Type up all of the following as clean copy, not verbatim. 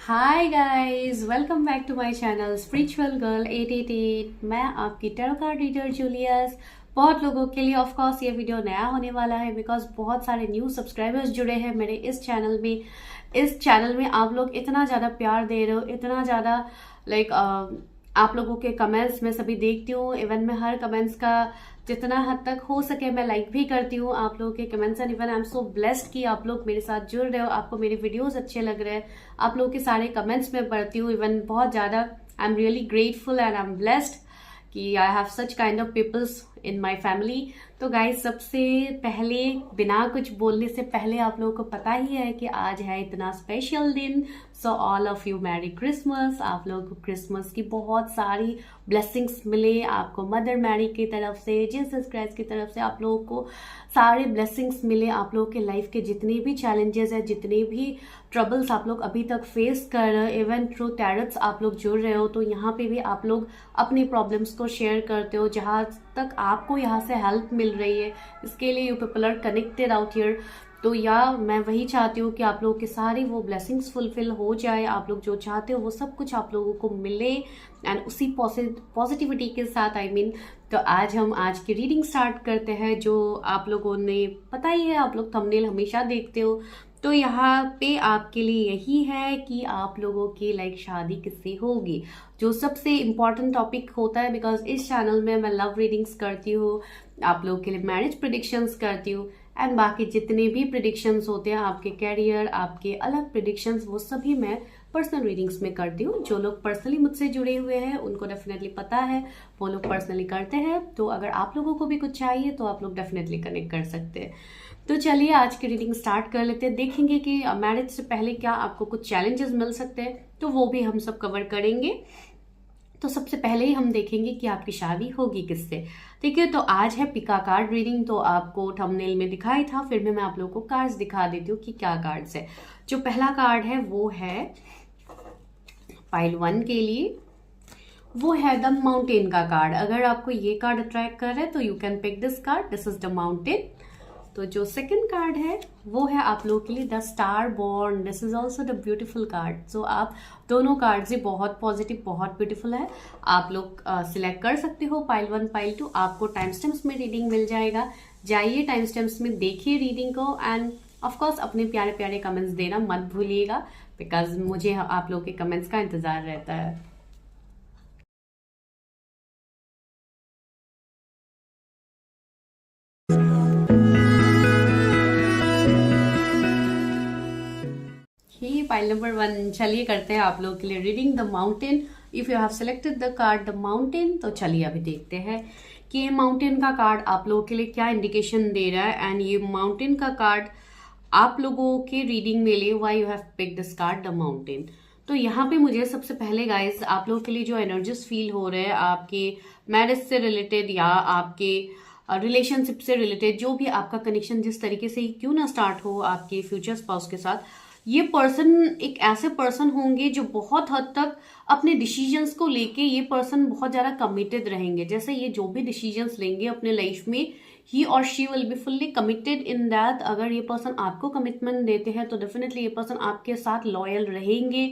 Hi guys, welcome back to my channel spiritual girl 888। मैं आपकी tarot card reader Julius. बहुत लोगों के लिए ऑफ कोर्स ये वीडियो नया होने वाला है बिकॉज बहुत सारे न्यू सब्सक्राइबर्स जुड़े हैं मेरे इस चैनल में। इस चैनल में आप लोग इतना ज़्यादा प्यार दे रहे हो, इतना ज़्यादा लाइक आप लोगों के कमेंट्स मैं सभी देखती हूँ। इवन मैं हर कमेंट्स का जितना हद तक हो सके मैं लाइक भी करती हूँ आप लोगों के comments. And even I am so blessed कि आप लोग मेरे साथ जुड़ रहे हो, आपको मेरे वीडियोस अच्छे लग रहे हैं, आप लोगों के सारे कमेंट्स मैं पढ़ती हूँ। इवन बहुत ज़्यादा I am really grateful and I am blessed कि I have such kind of peoples in my family. तो गाइज, सबसे पहले बिना कुछ बोलने से पहले आप लोगों को पता ही है कि आज है इतना स्पेशल दिन। So all of you merry Christmas. आप लोगों को क्रिसमस की बहुत सारी ब्लेसिंग्स मिले, आपको मदर मैरी की तरफ से, जीसस क्राइस्ट की तरफ से आप लोगों को सारे ब्लेसिंग्स मिले। आप लोगों के लाइफ के जितने भी चैलेंजेस है, जितने भी ट्रबल्स आप लोग अभी तक फेस कर रहे हो, इवन थ्रू टैरोट्स आप लोग जुड़ रहे हो, तो यहाँ पे भी आप लोग अपनी प्रॉब्लम्स को शेयर करते हो। जहाँ तक आपको यहाँ से हेल्प मिल रही है, इसके लिए you people are connected out here. तो या मैं वही चाहती हूँ कि आप लोगों के सारी वो ब्लेसिंग्स फुलफिल हो जाए, आप लोग जो चाहते हो वो सब कुछ आप लोगों को मिले एंड उसी पॉजिटिविटी के साथ तो आज हम आज की रीडिंग स्टार्ट करते हैं। जो आप लोगों ने पता ही है, आप लोग थंबनेल हमेशा देखते हो, तो यहाँ पे आपके लिए यही है कि आप लोगों की लाइक शादी किससे होगी, जो सबसे इम्पॉर्टेंट टॉपिक होता है। बिकॉज इस चैनल में मैं लव रीडिंग्स करती हूँ, आप लोगों के लिए मैरिज प्रिडिक्शंस करती हूँ एंड बाकी जितने भी प्रिडिक्शंस होते हैं, आपके कैरियर, आपके अलग प्रिडिक्शंस, वो सभी मैं पर्सनल रीडिंग्स में करती हूँ। जो लोग पर्सनली मुझसे जुड़े हुए हैं उनको डेफिनेटली पता है, वो लोग पर्सनली करते हैं। तो अगर आप लोगों को भी कुछ चाहिए तो आप लोग डेफिनेटली कनेक्ट कर सकते हैं। तो चलिए आज की रीडिंग स्टार्ट कर लेते हैं। देखेंगे कि मैरिज से पहले क्या आपको कुछ चैलेंजेस मिल सकते हैं, तो वो भी हम सब कवर करेंगे। तो सबसे पहले ही हम देखेंगे कि आपकी शादी होगी किससे। ठीक है, तो आज है पिका कार्ड रीडिंग। तो आपको थंबनेल में दिखाई था, फिर भी मैं आप लोगों को कार्ड्स दिखा देती हूँ कि क्या कार्ड्स है। जो पहला कार्ड है वो है पाइल 1 के लिए, वो है द माउंटेन का कार्ड। अगर आपको ये कार्ड अट्रैक्ट कर रहा है तो you can pick this card, this is the mountain. तो जो सेकंड कार्ड है वो है आप लोगों के लिए the star born. This is also the beautiful card. So आप दोनों कार्ड से बहुत पॉजिटिव, बहुत ब्यूटीफुल है। आप लोग सिलेक्ट कर सकते हो पाइल 1, पाइल 2। आपको टाइम स्टैम्प्स में रीडिंग मिल जाएगा, जाइए टाइम स्टैम्प्स में देखिए रीडिंग को एंड ऑफकोर्स अपने प्यारे प्यारे कमेंट्स देना मत भूलिएगा, बिकॉज मुझे आप लोगों के कमेंट्स का इंतजार रहता है। ही पाइल नंबर 1। चलिए करते हैं आप लोगों के लिए reading the mountain. If you have selected the card the mountain, तो चलिए अभी देखते हैं कि ये माउंटेन का कार्ड आप लोगों के लिए क्या इंडिकेशन दे रहा है। एंड ये माउंटेन का कार्ड आप लोगों के रीडिंग में लिए why you have pick this card the mountain. तो यहाँ पे मुझे सबसे पहले गाइज आप लोगों के लिए जो एनर्जीज फील हो रहे हैं, आपके मैरिज से रिलेटेड या आपके रिलेशनशिप से रिलेटेड, जो भी आपका कनेक्शन जिस तरीके से ही क्यों ना स्टार्ट हो आपके फ्यूचर स्पाउस के साथ, ये पर्सन एक ऐसे पर्सन होंगे जो बहुत हद तक अपने डिसीजंस को लेके ये पर्सन बहुत ज्यादा कमिटेड रहेंगे। जैसे ये जो भी डिसीजंस लेंगे अपने लाइफ में, ही और she will be fully committed in that. अगर ये पर्सन आपको कमिटमेंट देते हैं तो डेफिनेटली ये पर्सन आपके साथ लॉयल रहेंगे।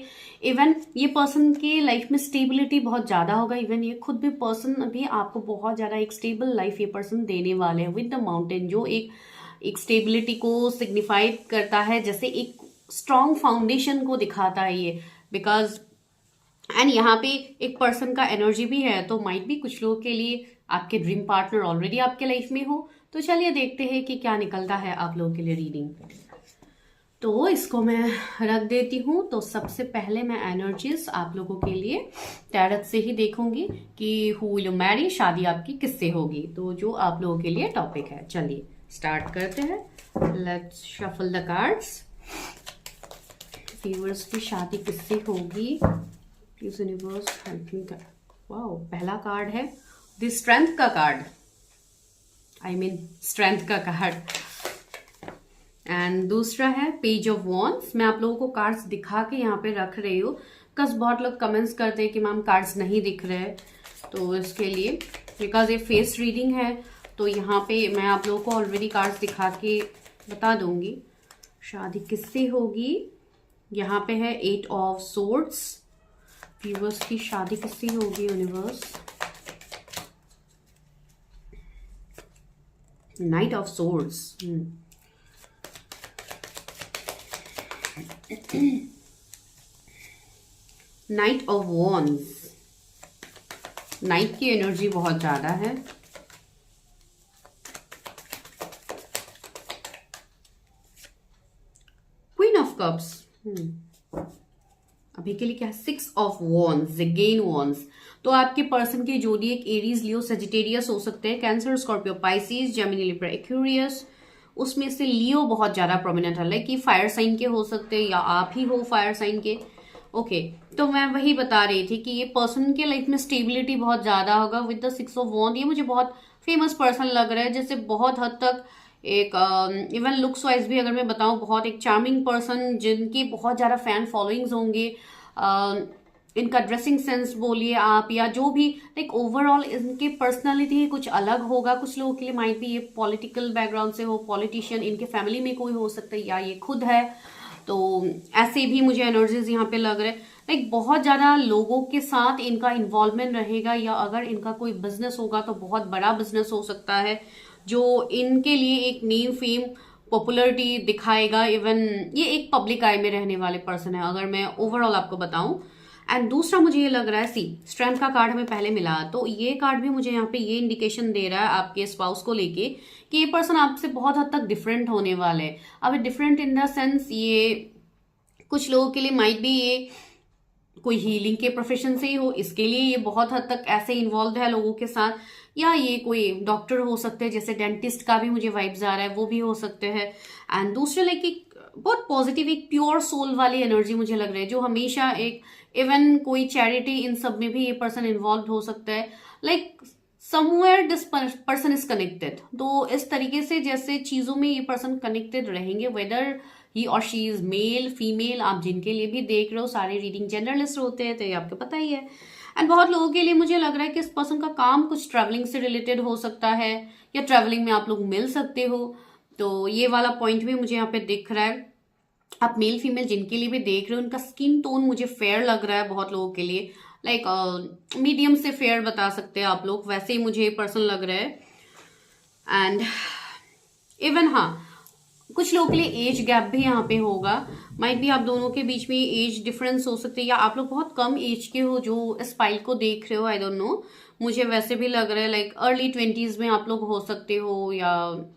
इवन ये पर्सन की लाइफ में स्टेबिलिटी बहुत ज्यादा होगा। इवन ये खुद भी पर्सन अभी आपको बहुत ज्यादा एक स्टेबल लाइफ ये पर्सन देने वाले हैं विद द माउंटेन, जो एक स्टेबिलिटी को सिग्निफाई करता है, जैसे एक स्ट्रॉन्ग फाउंडेशन को दिखाता है ये। बिकॉज एंड यहाँ पे एक पर्सन का एनर्जी भी है, तो माइट भी कुछ लोगों के लिए आपके ड्रीम पार्टनर ऑलरेडी आपके लाइफ में हो। तो चलिए देखते हैं कि क्या निकलता है आप लोगों के लिए रीडिंग। तो इसको मैं रख देती हूँ। तो सबसे पहले मैं एनर्जीज आप लोगों के लिए टैरट से ही देखूंगी कि हु विल मैरी, शादी आपकी किससे होगी। तो जो आप लोगों के लिए टॉपिक है, चलिए स्टार्ट करते हैं। Let's shuffle the cards. Viewers की शादी किससे होगी, please universe help me. Wow, पहला कार्ड है द स्ट्रेंथ का कार्ड, आई मीन स्ट्रेंथ का कार्ड। एंड दूसरा है पेज ऑफ वॉन्ड्स। मैं आप लोगों को कार्ड्स दिखा के यहाँ पे रख रही हूँ बिकॉज बहुत लोग कमेंट्स करते हैं कि मैम कार्ड्स नहीं दिख रहे हैं, तो इसके लिए बिकॉज ये फेस रीडिंग है तो यहाँ पे मैं आप लोगों को ऑलरेडी कार्ड्स दिखा के बता दूंगी शादी किससे होगी। यहाँ पे है 8 ऑफ सोर्ड्स। व्यूअर्स की शादी किससे होगी universe? Night of swords. Night of wands. Night की एनर्जी बहुत ज्यादा है। Queen of cups. अभी के लिए क्या है? 6 ऑफ वॉन्ड्स, अगेन वॉन्ड्स। तो आपके पर्सन के जोडिएक एरीज, लियो, सेजिटेरियस हो सकते हैं, cancer, Scorpio, Pisces, Gemini, Libra, Aquarius. उसमें से लियो बहुत ज्यादा प्रोमिनेंट है, लाइक कि फायर साइन के हो सकते हैं या आप ही हो फायर साइन के। ओके, तो मैं वही बता रही थी कि ये पर्सन के लाइफ में स्टेबिलिटी बहुत ज्यादा होगा विद द 6 ऑफ वॉन्ड। ये मुझे बहुत फेमस पर्सन लग रहा है, जैसे बहुत हद तक एक इवन लुक्स वाइज भी अगर मैं बताऊं, बहुत एक चार्मिंग पर्सन जिनकी बहुत ज्यादा फैन फॉलोइंग्स होंगे। इनका ड्रेसिंग सेंस बोलिए आप, या जो भी लाइक ओवरऑल इनकी पर्सनालिटी कुछ अलग होगा। कुछ लोगों के लिए माइट भी ये पॉलिटिकल बैकग्राउंड से हो, पॉलिटिशियन, इनके फैमिली में कोई हो सकता है या ये खुद है। तो ऐसे भी मुझे एनर्जीज यहाँ पे लग रहे हैं, लाइक बहुत ज्यादा लोगों के साथ इनका इन्वॉल्वमेंट रहेगा, या अगर इनका कोई बिजनेस होगा तो बहुत बड़ा बिजनेस हो सकता है जो इनके लिए एक नेम, फेम, पॉपुलरिटी दिखाएगा। इवन ये एक पब्लिक आई में रहने वाले पर्सन है अगर मैं ओवरऑल आपको बताऊं। एंड दूसरा मुझे ये लग रहा है, सी स्ट्रेंथ का कार्ड हमें पहले मिला, तो ये कार्ड भी मुझे यहाँ पे ये इंडिकेशन दे रहा है आपके स्पाउस को लेके कि ये पर्सन आपसे बहुत हद तक डिफरेंट होने वाले हैं। अब डिफरेंट इन द सेंस, ये कुछ लोगों के लिए माइट भी ये कोई हीलिंग के प्रोफेशन से ही हो, इसके लिए ये बहुत हद तक ऐसे इन्वॉल्व है लोगों के साथ, या ये कोई डॉक्टर हो सकते हैं, जैसे डेंटिस्ट का भी मुझे वाइब्स आ रहा है, वो भी हो सकते हैं। एंड दूसरे लाइक एक बहुत पॉजिटिव, एक प्योर सोल वाली एनर्जी मुझे लग रही है, जो हमेशा एक इवन कोई चैरिटी, इन सब में भी ये पर्सन इन्वॉल्व हो सकता है। Like somewhere this person is connected. तो इस तरीके से जैसे चीजों में ये पर्सन कनेक्टेड रहेंगे, वेदर ही और शी इज मेल, फीमेल, आप जिनके लिए भी देख रहे हो, सारे रीडिंग जनरलिस्ट होते हैं तो ये आपको पता ही है। एंड बहुत लोगों के लिए मुझे लग रहा है कि इस पर्सन का काम कुछ ट्रैवलिंग से रिलेटेड हो सकता है, या ट्रैवलिंग में आप लोग मिल सकते हो। तो ये वाला पॉइंट भी मुझे यहाँ पे दिख रहा है। आप मेल फीमेल जिनके लिए भी देख रहे हो, उनका स्किन टोन मुझे फेयर लग रहा है बहुत लोगों के लिए, लाइक मीडियम से फेयर बता सकते हैं आप लोग, वैसे ही मुझे पर्सन लग रहा है। एंड इवन हाँ, कुछ लोगों के लिए एज गैप भी यहाँ पे होगा, माइट भी आप दोनों के बीच में एज डिफरेंस हो सकते हैं, या आप लोग बहुत कम एज के हो जो इस फाइल को देख रहे हो, आई डोंट नो, मुझे वैसे भी लग रहा है लाइक अर्ली 20s में आप लोग हो सकते हो, या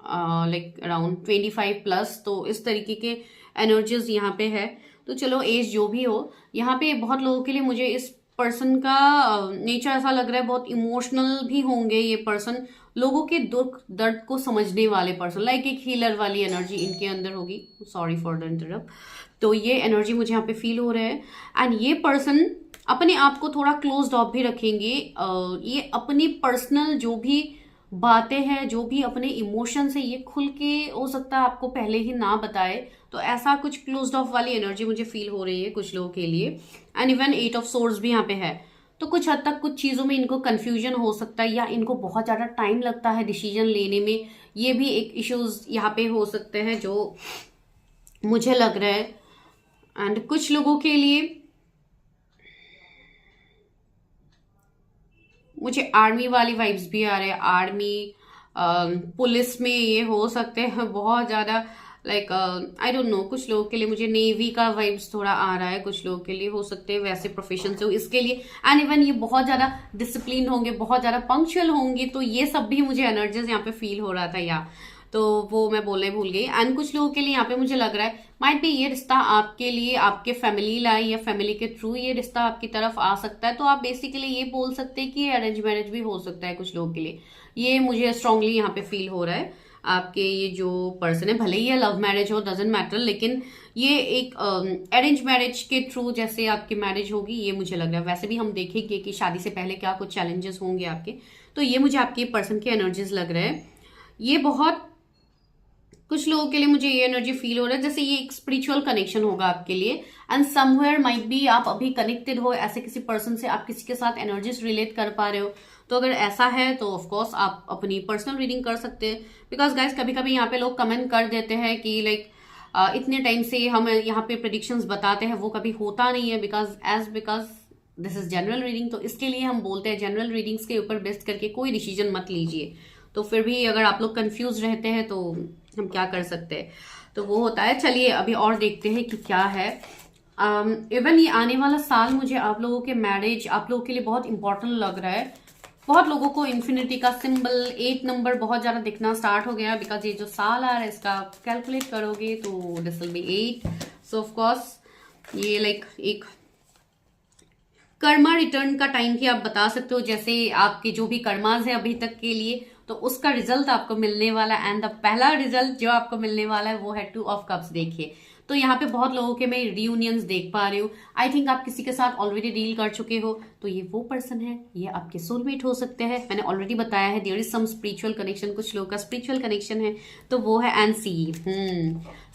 लाइक अराउंड 25 प्लस। तो इस तरीके के एनर्जीज यहाँ पे है। तो चलो एज जो भी हो, यहाँ पे बहुत लोगों के लिए मुझे इस पर्सन का नेचर ऐसा लग रहा है, बहुत इमोशनल भी होंगे ये पर्सन, लोगों के दुख दर्द को समझने वाले पर्सन, लाइक एक हीलर वाली एनर्जी इनके अंदर होगी। Sorry for the interrupt. तो ये एनर्जी मुझे यहाँ पे फील हो रहा है। एंड ये पर्सन अपने आप को थोड़ा क्लोज्ड ऑफ भी रखेंगे। ये अपनी पर्सनल जो भी बातें हैं, जो भी अपने इमोशन से, ये खुल के हो सकता है आपको पहले ही ना बताए। तो ऐसा कुछ क्लोज्ड ऑफ वाली एनर्जी मुझे फील हो रही है कुछ लोगों के लिए। एंड इवन 8 ऑफ सोर्ड्स भी यहाँ पे है। तो कुछ हद तक कुछ चीजों में इनको कंफ्यूजन हो सकता है, या इनको बहुत ज्यादा टाइम लगता है डिसीजन लेने में, ये भी एक इश्यूज यहाँ पे हो सकते हैं जो मुझे लग रहा है। एंड कुछ लोगों के लिए मुझे आर्मी वाली वाइब्स भी आ रहे हैं, आर्मी, पुलिस में ये हो सकते हैं बहुत ज्यादा, लाइक आई डोंट नो, कुछ लोगों के लिए मुझे नेवी का वाइब्स थोड़ा आ रहा है, कुछ लोगों के लिए हो सकते हैं वैसे प्रोफेशन से हो इसके लिए। एंड इवन ये बहुत ज्यादा डिसिप्लिन होंगे, बहुत ज्यादा पंक्चुअल होंगे, तो ये सब भी मुझे एनर्जीज यहाँ पे फील हो रहा था, या तो वो मैं बोलने भूल गई। एंड कुछ लोगों के लिए यहाँ पे मुझे लग रहा है माइट भी ये रिश्ता आपके लिए आपके फैमिली लाई, या फैमिली के थ्रू ये रिश्ता आपकी तरफ आ सकता है। तो आप बेसिकली ये बोल सकते हैं कि ये अरेंज मैरिज भी हो सकता है कुछ लोगों के लिए, ये मुझे स्ट्रांगली यहाँ पे फील हो रहा है। आपके ये जो पर्सन है, भले ही ये लव मैरिज हो, डजंट मैटर, लेकिन ये एक अरेंज मैरिज के थ्रू जैसे आपकी मैरिज होगी, ये मुझे लग रहा है। वैसे भी हम देखेंगे कि शादी से पहले क्या कुछ चैलेंजेस होंगे आपके, तो ये मुझे आपके पर्सन के एनर्जीज लग रहे हैं। ये बहुत कुछ लोगों के लिए मुझे ये एनर्जी फील हो रहा है जैसे ये एक स्पिरिचुअल कनेक्शन होगा आपके लिए। एंड समवेयर माइट बी आप अभी कनेक्टेड हो ऐसे किसी पर्सन से, आप किसी के साथ एनर्जीज रिलेट कर पा रहे हो। तो अगर ऐसा है तो ऑफ कोर्स आप अपनी पर्सनल रीडिंग कर सकते हैं। बिकॉज गाइस कभी कभी यहाँ पे लोग कमेंट कर देते हैं कि लाइक इतने टाइम से हम यहाँ पे प्रेडिक्शंस बताते हैं, वो कभी होता नहीं है, because this is general reading. तो इसके लिए हम बोलते हैं जनरल रीडिंग्स के ऊपर बेस्ड करके कोई डिसीजन मत लीजिए। तो फिर भी अगर आप लोग कंफ्यूज रहते हैं तो हम क्या कर सकते हैं, तो वो होता है। चलिए अभी और देखते हैं कि क्या है। इवन ये आने वाला साल मुझे आप लोगों के मैरिज, आप लोगों के लिए बहुत इंपॉर्टेंट लग रहा है। बहुत लोगों को इन्फिनिटी का सिंबल 8 नंबर बहुत ज्यादा दिखना स्टार्ट हो गया, बिकॉज ये जो साल आ रहा है इसका कैलकुलेट करोगे तो this will be 8। So of course ये लाइक एक कर्मा रिटर्न का टाइम भी आप बता सकते हो। जैसे आपके जो भी कर्माज है अभी तक के लिए, तो उसका रिजल्ट आपको मिलने वाला है। एंड द पहला रिजल्ट जो आपको मिलने वाला है वो है 2 ऑफ कप्स। देखिए तो यहाँ पे बहुत लोगों के मैं रियूनियंस देख पा रही हूँ। आई थिंक आप किसी के साथ ऑलरेडी डील कर चुके हो, तो ये वो पर्सन है, ये आपके सोलमेट हो सकते हैं। मैंने ऑलरेडी बताया है there is some spiritual connection, कुछ लोगों का स्पिरिचुअल कनेक्शन है, तो वो है। एंड सी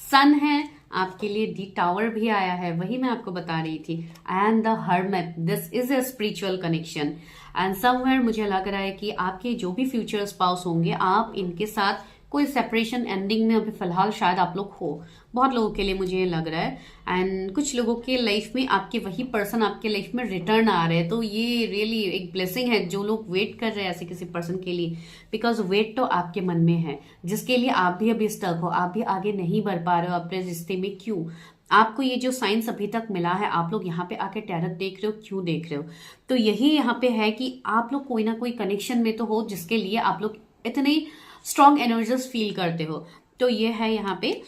सन है आपके लिए, डी टावर भी आया है, वही मैं आपको बता रही थी। And the hermit, this is a spiritual connection. And somewhere मुझे लग रहा है कि आपके जो भी फ्यूचर स्पाउस होंगे, आप इनके साथ कोई सेपरेशन एंडिंग में अभी फिलहाल शायद आप लोग हो। बहुत लोगों के लिए मुझे ये लग रहा है। एंड कुछ लोगों के लाइफ में आपके वही पर्सन आपके लाइफ में रिटर्न आ रहे हैं, तो ये रियली एक ब्लेसिंग है जो लोग वेट कर रहे हैं ऐसे किसी पर्सन के लिए। बिकॉज वेट तो आपके मन में है, जिसके लिए आप भी अभी स्टक हो, आप भी आगे नहीं बढ़ पा रहे हो अपने रिश्ते में। क्यों? आपको ये जो साइंस अभी तक मिला है, आप लोग यहाँ पे आके टैरट देख रहे हो, क्यों देख रहे हो? तो यही यहाँ पे है कि आप लोग कोई ना कोई कनेक्शन में तो हो, जिसके लिए आप लोग इतने स्ट्रॉन्ग एनर्जीज फील करते हो। तो ये है यहाँ पे,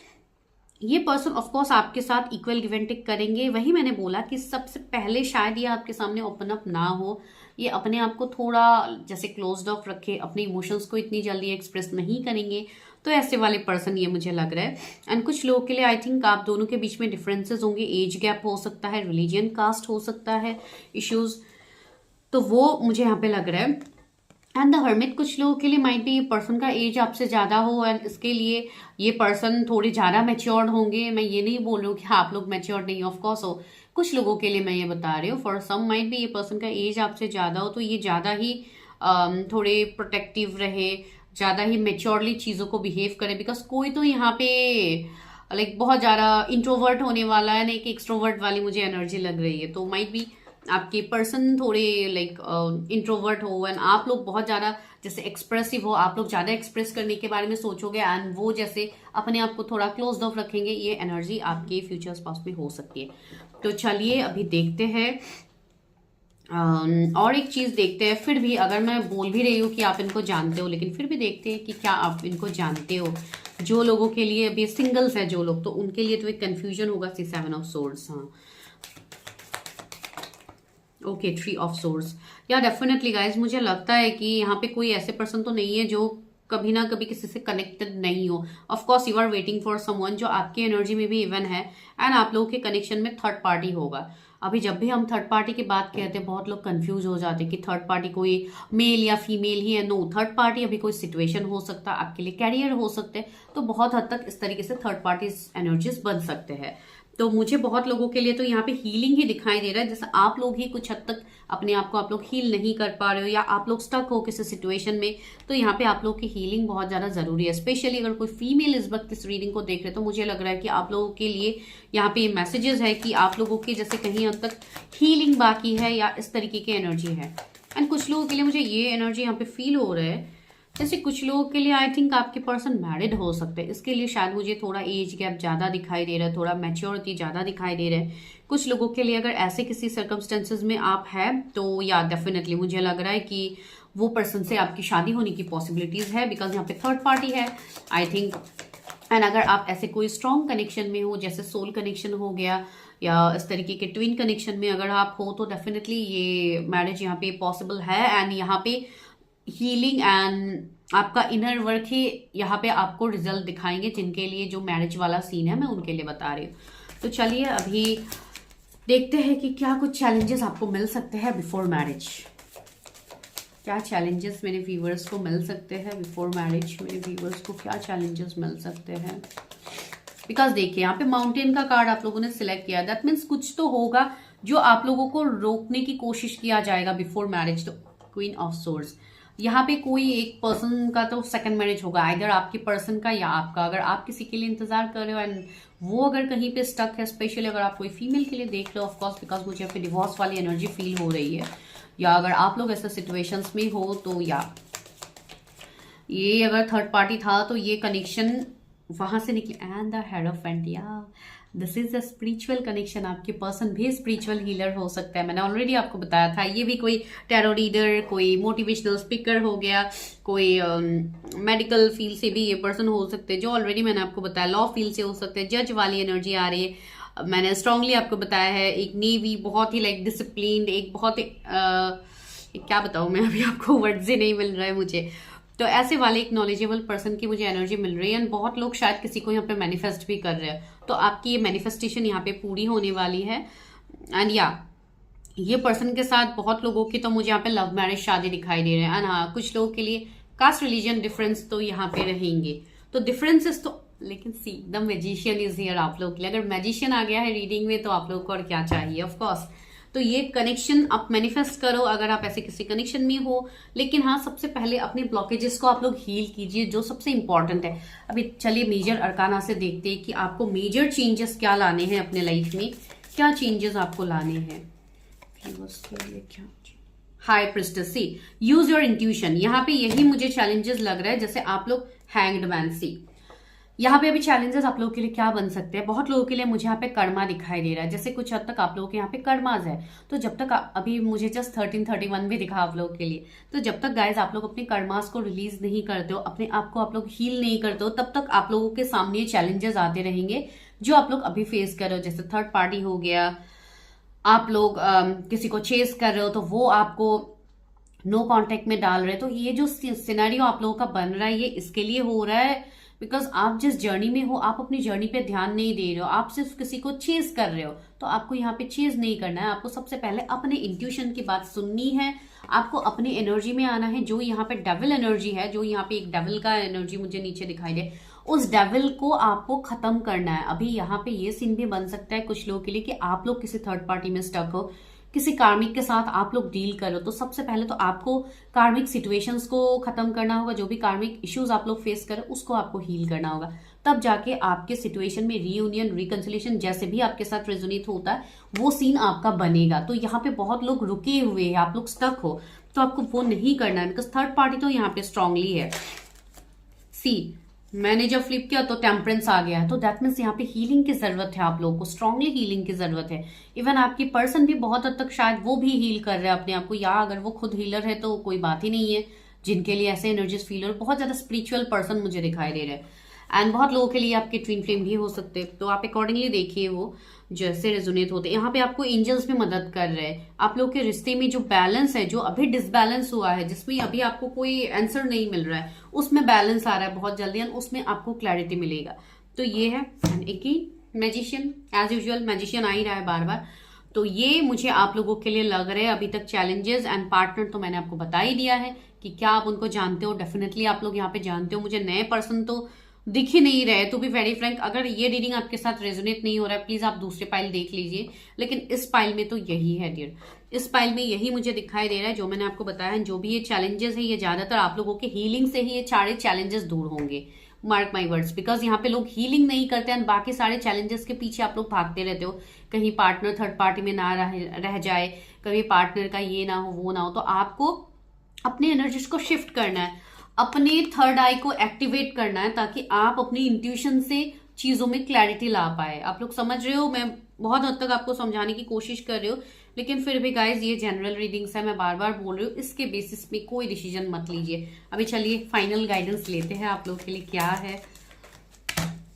ये पर्सन ऑफ कोर्स आपके साथ इक्वल गिव एंड टेक करेंगे। वही मैंने बोला कि सबसे पहले शायद ये आपके सामने ओपन अप ना हो, ये अपने आप को थोड़ा जैसे क्लोज्ड ऑफ रखे, अपने इमोशंस को इतनी जल्दी एक्सप्रेस नहीं करेंगे। तो ऐसे वाले पर्सन ये मुझे लग रहा है। एंड कुछ लोगों के लिए आई थिंक आप दोनों के बीच में डिफरेंसेस होंगे, एज गैप हो सकता है, रिलीजियन कास्ट हो सकता है, इश्यूज, तो वो मुझे यहाँ पे लग रहा है। एंड द हर्मिट, कुछ लोगों के लिए माइट भी ये पर्सन का एज आपसे ज्यादा हो, एंड इसके लिए ये पर्सन थोड़े ज्यादा मैच्योर्ड होंगे। मैं ये नहीं बोल रही हूँ कि आप लोग मैच्योर्ड नहीं, ऑफ कोर्स हो। कुछ लोगों के लिए मैं ये बता रही हूँ, फॉर सम माइट भी ये पर्सन का एज आपसे ज्यादा हो, तो ये ज्यादा ही थोड़े प्रोटेक्टिव रहे, ज्यादा ही मेच्योरली चीजों को बिहेव करे। बिकॉज कोई तो यहाँ पे लाइक बहुत ज्यादा इंट्रोवर्ट होने वाला है ना, एक एक्सट्रोवर्ट वाली मुझे एनर्जी लग रही है। तो माइट भी आपके पर्सन थोड़े लाइक इंट्रोवर्ट हो, एंड आप लोग बहुत ज्यादा जैसे एक्सप्रेसिव हो, आप लोग ज्यादा एक्सप्रेस करने के बारे में सोचोगे, एंड वो जैसे अपने आप को थोड़ा क्लोज ऑफ रखेंगे। ये एनर्जी आपके फ्यूचर स्पाउस में हो सकती है। तो चलिए अभी देखते हैं और एक चीज देखते हैं। फिर भी अगर मैं बोल भी रही हूँ कि आप इनको जानते हो, लेकिन फिर भी देखते हैं कि क्या आप इनको जानते हो। जो लोगों के लिए अभी सिंगल्स है जो लोग, तो उनके लिए तो एक कंफ्यूजन होगा। 7 ऑफ सोर्ड्स, हाँ ओके, 3 ऑफ सोर्ड्स। या डेफिनेटली गाइज, मुझे लगता है कि यहाँ पे कोई ऐसे पर्सन तो नहीं है जो कभी ना कभी किसी से कनेक्टेड नहीं हो। Of course you are waiting for someone जो आपकी एनर्जी में भी इवन है, एंड आप लोगों के कनेक्शन में थर्ड पार्टी होगा। अभी जब भी हम थर्ड पार्टी की बात कहते हैं, बहुत लोग कंफ्यूज हो जाते हैं कि थर्ड पार्टी कोई मेल या फीमेल ही है। नो, थर्ड पार्टी अभी कोई सिचुएशन हो सकता है, आपके लिए कैरियर हो सकते हैं। तो बहुत हद तक इस तरीके से थर्ड पार्टी एनर्जीज बन सकते हैं। तो मुझे बहुत लोगों के लिए तो यहाँ पे हीलिंग ही दिखाई दे रहा है, जैसे आप लोग ही कुछ हद तक अपने आप को आप लोग हील नहीं कर पा रहे हो, या आप लोग स्टक हो किसी सिचुएशन में। तो यहाँ पे आप लोग की हीलिंग बहुत ज्यादा जरूरी है। स्पेशली अगर कोई फीमेल इस वक्त इस रीडिंग को देख रहे तो मुझे लग रहा है कि आप लोगों के लिए यहाँ पे मैसेजेस है कि आप लोगों के जैसे कहीं हद तक हीलिंग बाकी है, या इस तरीके की एनर्जी है। एंड कुछ लोगों के लिए मुझे ये एनर्जी यहाँ पे फील हो रहा है, जैसे कुछ लोगों के लिए आई थिंक आपके पर्सन मैरिड हो सकते हैं। इसके लिए शायद मुझे थोड़ा एज गैप ज्यादा दिखाई दे रहा है, थोड़ा मैच्योरिटी ज्यादा दिखाई दे रहा है। कुछ लोगों के लिए अगर ऐसे किसी सर्कमस्टेंसेज में आप हैं, तो या डेफिनेटली मुझे लग रहा है कि वो पर्सन से आपकी शादी होने की पॉसिबिलिटीज है, बिकॉज यहाँ पे थर्ड पार्टी है आई थिंक। एंड अगर आप ऐसे कोई स्ट्रॉन्ग कनेक्शन में हो, जैसे सोल कनेक्शन हो गया, या इस तरीके के ट्विन कनेक्शन में अगर आप हो, तो डेफिनेटली ये मैरिज यहाँ पे पॉसिबल है। एंड यहाँ पे हीलिंग एंड आपका इनर वर्क ही यहाँ पे आपको रिजल्ट दिखाएंगे। जिनके लिए जो मैरिज वाला सीन है, मैं उनके लिए बता रही हूँ। तो चलिए अभी देखते हैं कि क्या कुछ चैलेंजेस आपको मिल सकते हैं बिफोर मैरिज। क्या चैलेंजेस मेरे व्यूवर्स को मिल सकते हैं बिफोर मैरिज? मेरे व्यूवर्स को क्या चैलेंजेस मिल सकते हैं? बिकॉज देखिए यहाँ पे माउंटेन का कार्ड आप लोगों ने सिलेक्ट किया, दैट मीन्स कुछ तो होगा जो आप लोगों को रोकने की कोशिश किया जाएगा बिफोर मैरिज। तो क्वीन ऑफ सोर्ड्स, यहाँ पे कोई एक पर्सन का तो सेकंड मैरिज होगा, आइदर आपके पर्सन का या आपका। अगर आप किसी के लिए इंतजार कर रहे हो एंड वो अगर कहीं पे स्टक है, स्पेशली अगर आप कोई फीमेल के लिए देख लो, ऑफकोर्स बिकॉज मुझे यहाँ पे डिवोर्स वाली एनर्जी फील हो रही है, या अगर आप लोग ऐसे सिचुएशंस में हो तो या ये अगर थर्ड पार्टी था तो ये कनेक्शन वहां से निकले। And the head of India, this is a spiritual connection. आपके पर्सन भी स्पिरिचुअल हीलर हो सकता है, मैंने ऑलरेडी आपको बताया था। ये भी कोई टैरो रीडर, कोई मोटिवेशनल स्पीकर हो गया, कोई मेडिकल फील्ड से भी ये पर्सन हो सकते हैं, जो ऑलरेडी मैंने आपको बताया। लॉ फील्ड से हो सकते हैं, जज वाली एनर्जी आ रही है। मैंने स्ट्रांगली आपको बताया है, एक नेवी बहुत ही लाइक डिसिप्लिन, एक बहुत ही क्या बताऊं मैं, अभी आपको वर्ड ही नहीं मिल रहा है मुझे। तो ऐसे वाले एक नॉलेजेबल पर्सन की मुझे एनर्जी मिल रही है एंड बहुत लोग शायद किसी को यहाँ पे मैनिफेस्ट भी कर रहे हैं, तो आपकी ये मैनिफेस्टेशन यहाँ पे पूरी होने वाली है। एंड या ये पर्सन के साथ बहुत लोगों की तो मुझे यहाँ पे लव मैरिज शादी दिखाई दे रहे हैं। एंड हाँ, कुछ लोगों के लिए कास्ट रिलीजन डिफरेंस तो यहाँ पे रहेंगे, तो डिफरेंसेस तो, लेकिन see the magician is here आप लोग के लिए। अगर मैजिशियन आ गया है रीडिंग में तो आप लोग को और क्या चाहिए, ऑफकोर्स। तो ये कनेक्शन आप मैनिफेस्ट करो अगर आप ऐसे किसी कनेक्शन में हो। लेकिन हाँ, सबसे पहले अपने ब्लॉकेजेस को आप लोग हील कीजिए, जो सबसे इंपॉर्टेंट है। अभी चलिए मेजर अरकाना से देखते हैं कि आपको मेजर चेंजेस क्या लाने हैं अपने लाइफ में, क्या चेंजेस आपको लाने हैं क्या। High priestess, see use your intuition. यहाँ पे यही मुझे चैलेंजेस लग रहा है, जैसे आप लोग हैंग्ड मैन। सी यहाँ पे अभी चैलेंजेस आप लोगों के लिए क्या बन सकते हैं, बहुत लोगों के लिए मुझे यहाँ पे कर्मा दिखाई दे रहा है, जैसे कुछ हद तक आप लोगों के यहाँ पे कर्माज है। तो जब तक अभी मुझे जस्ट 1331 भी दिखा आप लोगों के लिए, तो जब तक गाइज आप लोग अपने कर्मास को रिलीज नहीं करते हो, अपने आप को आप लोग हील नहीं करते हो, तब तक आप लोगों के सामने चैलेंजेस आते रहेंगे जो आप लोग अभी फेस कर रहे हो। जैसे थर्ड पार्टी हो गया, आप लोग किसी को चेस कर रहे हो तो वो आपको नो कॉन्टेक्ट में डाल रहे हैं। तो ये जो सिनेरियो आप लोगों का बन रहा है, ये इसके लिए हो रहा है बिकॉज आप जिस जर्नी में हो, आप अपनी जर्नी पे ध्यान नहीं दे रहे हो, आप सिर्फ किसी को चेज कर रहे हो। तो आपको यहाँ पे चेज नहीं करना है, आपको सबसे पहले अपने इंट्यूशन की बात सुननी है, आपको अपनी एनर्जी में आना है। जो यहाँ पे डेविल एनर्जी है, जो यहाँ पे एक डेविल का एनर्जी मुझे नीचे दिखाई दे, उस डेविल को आपको खत्म करना है। अभी यहाँ पे ये सीन भी बन सकता है कुछ लोगों के लिए कि आप लोग किसी थर्ड पार्टी में स्टक हो, किसी कार्मिक के साथ आप लोग डील करो। तो सबसे पहले तो आपको कार्मिक सिचुएशंस को खत्म करना होगा, जो भी कार्मिक इश्यूज आप लोग फेस करो उसको आपको हील करना होगा, तब जाके आपके सिचुएशन में रीयूनियन, रिकंसिलेशन जैसे भी आपके साथ रेजोनेट होता है वो सीन आपका बनेगा। तो यहाँ पे बहुत लोग रुके हुए हैं, आप लोग स्टक हो, तो आपको वो नहीं करना है बिकॉज थर्ड पार्टी तो यहाँ पे स्ट्रांगली है। सी मैंने जब फ्लिप किया तो टेम्परेंस आ गया है, तो दैट मीन्स यहाँ पे हीलिंग की जरूरत है, आप लोगों को स्ट्रांगली हीलिंग की जरूरत है। इवन आपकी पर्सन भी बहुत हद तक शायद वो भी हील कर रहे हैं अपने आप को, या अगर वो खुद हीलर है तो कोई बात ही नहीं है, जिनके लिए ऐसे एनर्जीज फील हो। बहुत ज्यादा स्पिरिचुअल पर्सन मुझे दिखाई दे रहे हैं एंड बहुत लोगों के लिए आपके ट्विन फ्लेम भी हो सकते हैं। तो आप अकॉर्डिंगली देखिए वो जैसे रेजोनेट होते हैं। यहाँ पे आपको एंजल्स भी मदद कर रहे हैं, आप लोग के रिश्ते में जो बैलेंस है, जो अभी डिसबैलेंस हुआ है, जिसमें अभी आपको कोई आंसर नहीं मिल रहा है, उसमें बैलेंस आ रहा है बहुत जल्दी एंड उसमें आपको क्लैरिटी मिलेगा। तो ये है। एंड एक ही मैजिशियन, एज यूजुअल मैजिशियन आ ही रहा है बार बार। तो ये मुझे आप लोगों के लिए लग रहा है अभी तक चैलेंजेस। एंड पार्टनर तो मैंने आपको बता ही दिया है कि क्या आप उनको जानते हो, डेफिनेटली आप लोग यहाँ पे जानते हो। मुझे नए पर्सन तो दिख ही नहीं रहे, तो भी वेरी फ्रैंक, अगर ये रीडिंग आपके साथ रेजोनेट नहीं हो रहा है प्लीज आप दूसरे पाइल देख लीजिए, लेकिन इस पाइल में तो यही है डियर, इस पाइल में यही मुझे दिखाई दे रहा है जो मैंने आपको बताया है। जो भी ये चैलेंजेस है, ये ज्यादातर आप लोगों के हीलिंग से ही ये सारे चैलेंजेस दूर होंगे, मार्क माई वर्ड्स, बिकॉज यहाँ पे लोग हीलिंग नहीं करते हैं, बाकी सारे चैलेंजेस के पीछे आप लोग भागते रहते हो। कहीं पार्टनर थर्ड पार्टी में ना रह जाए, कभी पार्टनर का ये ना हो वो ना हो, तो आपको अपनी एनर्जीज को शिफ्ट करना है, अपने थर्ड आई को एक्टिवेट करना है, ताकि आप अपनी इंट्यूशन से चीजों में क्लैरिटी ला पाए। आप लोग समझ रहे हो, मैं बहुत हद तक आपको समझाने की कोशिश कर रही हूँ, लेकिन फिर भी गाइज ये जनरल रीडिंग्स है, मैं बार बार बोल रही हूँ, इसके बेसिस में कोई डिसीजन मत लीजिए। अभी चलिए फाइनल गाइडेंस लेते हैं आप लोग के लिए क्या है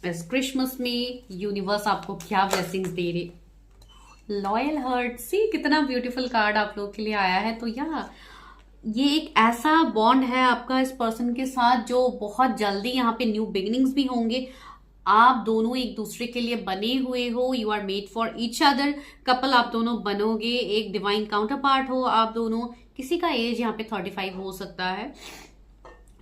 इस क्रिसमस में, यूनिवर्स आपको क्या ब्लेसिंग्स दे रहे। लॉयल हार्ट, सी कितना ब्यूटीफुल कार्ड आप लोग के लिए आया है। तो ये एक ऐसा बॉन्ड है आपका इस पर्सन के साथ जो बहुत जल्दी यहाँ पे न्यू बिगिनिंग्स भी होंगे। आप दोनों एक दूसरे के लिए बने हुए हो, you are made for each other couple आप दोनों बनोगे, एक डिवाइन काउंटर पार्ट हो आप दोनों। किसी का एज यहाँ पे 35 हो सकता है,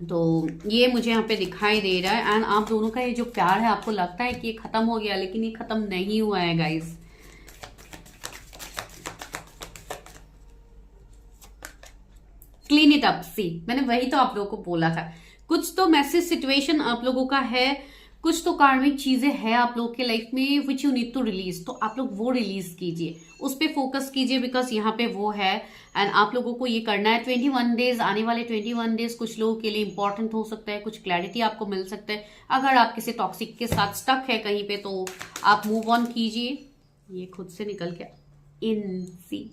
तो ये मुझे यहाँ पे दिखाई दे रहा है। एंड आप दोनों का ये जो प्यार है, आपको लगता है कि ये खत्म हो गया, लेकिन ये खत्म नहीं हुआ है guys. Clean it up. See, मैंने वही तो आप लोगों को बोला था, कुछ तो मैसेज सिचुएशन आप लोगों का है, कुछ तो कार्मिक चीजें हैं आप लोग के लाइफ में which you need to release, तो आप लोग वो रिलीज कीजिए, उस पर फोकस कीजिए, बिकॉज यहाँ पे वो है। एंड आप लोगों को ये करना है 21 डेज, आने वाले 21 डेज कुछ लोगों के लिए इंपॉर्टेंट हो सकता है, कुछ क्लैरिटी आपको मिल सकता है। अगर आप किसी टॉक्सिक के साथ स्टक है कहीं पे, तो आप मूव ऑन कीजिए। ये खुद से निकल के इन सी,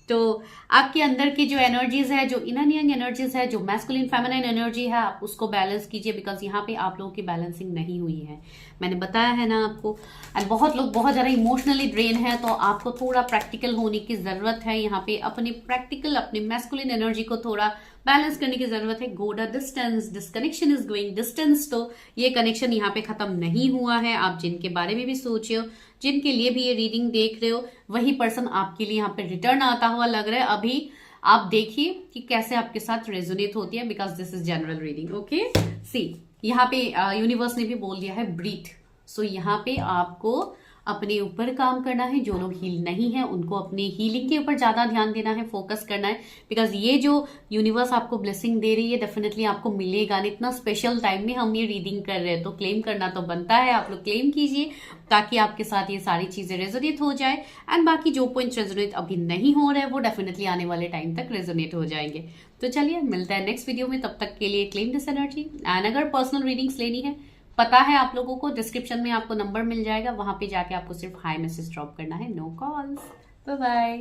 तो आपके अंदर की जो एनर्जीज है, जो इनर यंग एनर्जीज है, जो मैस्कुलिन फेमिनाइन एनर्जी है, आप उसको बैलेंस कीजिए, बिकॉज यहाँ पे आप लोगों की बैलेंसिंग नहीं हुई है, मैंने बताया है ना आपको। एंड बहुत लोग बहुत ज्यादा इमोशनली ड्रेन है, तो आपको थोड़ा प्रैक्टिकल होने की जरूरत है यहाँ पे, अपने मैस्कुलिन एनर्जी को थोड़ा बैलेंस करने की जरूरत है। Go the distance, this connection is going distance, तो ये कनेक्शन यहाँ पे खत्म नहीं हुआ है। आप जिनके बारे में भी सोच रहे हो, जिनके लिए भी ये रीडिंग देख रहे हो, वही पर्सन आपके लिए यहाँ पे रिटर्न आता हुआ लग रहा है। अभी आप देखिए कि कैसे आपके साथ रेजोनेट होती है, because this is general reading. Okay, see, यहाँ पे यूनिवर्स ने भी बोल दिया है ब्रीथ। सो यहाँ पे आपको अपने ऊपर काम करना है। जो लोग हील नहीं है उनको अपने हीलिंग के ऊपर ज्यादा ध्यान देना है, फोकस करना है, बिकॉज ये जो यूनिवर्स आपको ब्लेसिंग दे रही है डेफिनेटली आपको मिलेगा। इतना स्पेशल टाइम में हम ये रीडिंग कर रहे हैं, तो क्लेम करना तो बनता है। आप लोग क्लेम कीजिए ताकि आपके साथ ये सारी चीजें रेजोनेट हो जाए। एंड बाकी जो पॉइंट रेजोनेट अभी नहीं हो रहे वो डेफिनेटली आने वाले टाइम तक रेजोनेट हो जाएंगे। तो चलिए मिलता है नेक्स्ट वीडियो में, तब तक के लिए क्लेम दिस एनर्जी। एंड अगर पर्सनल रीडिंग्स लेनी है, पता है आप लोगों को, डिस्क्रिप्शन में आपको नंबर मिल जाएगा, वहां पे जाके आपको सिर्फ हाई मैसेज ड्रॉप करना है, no calls. Bye bye.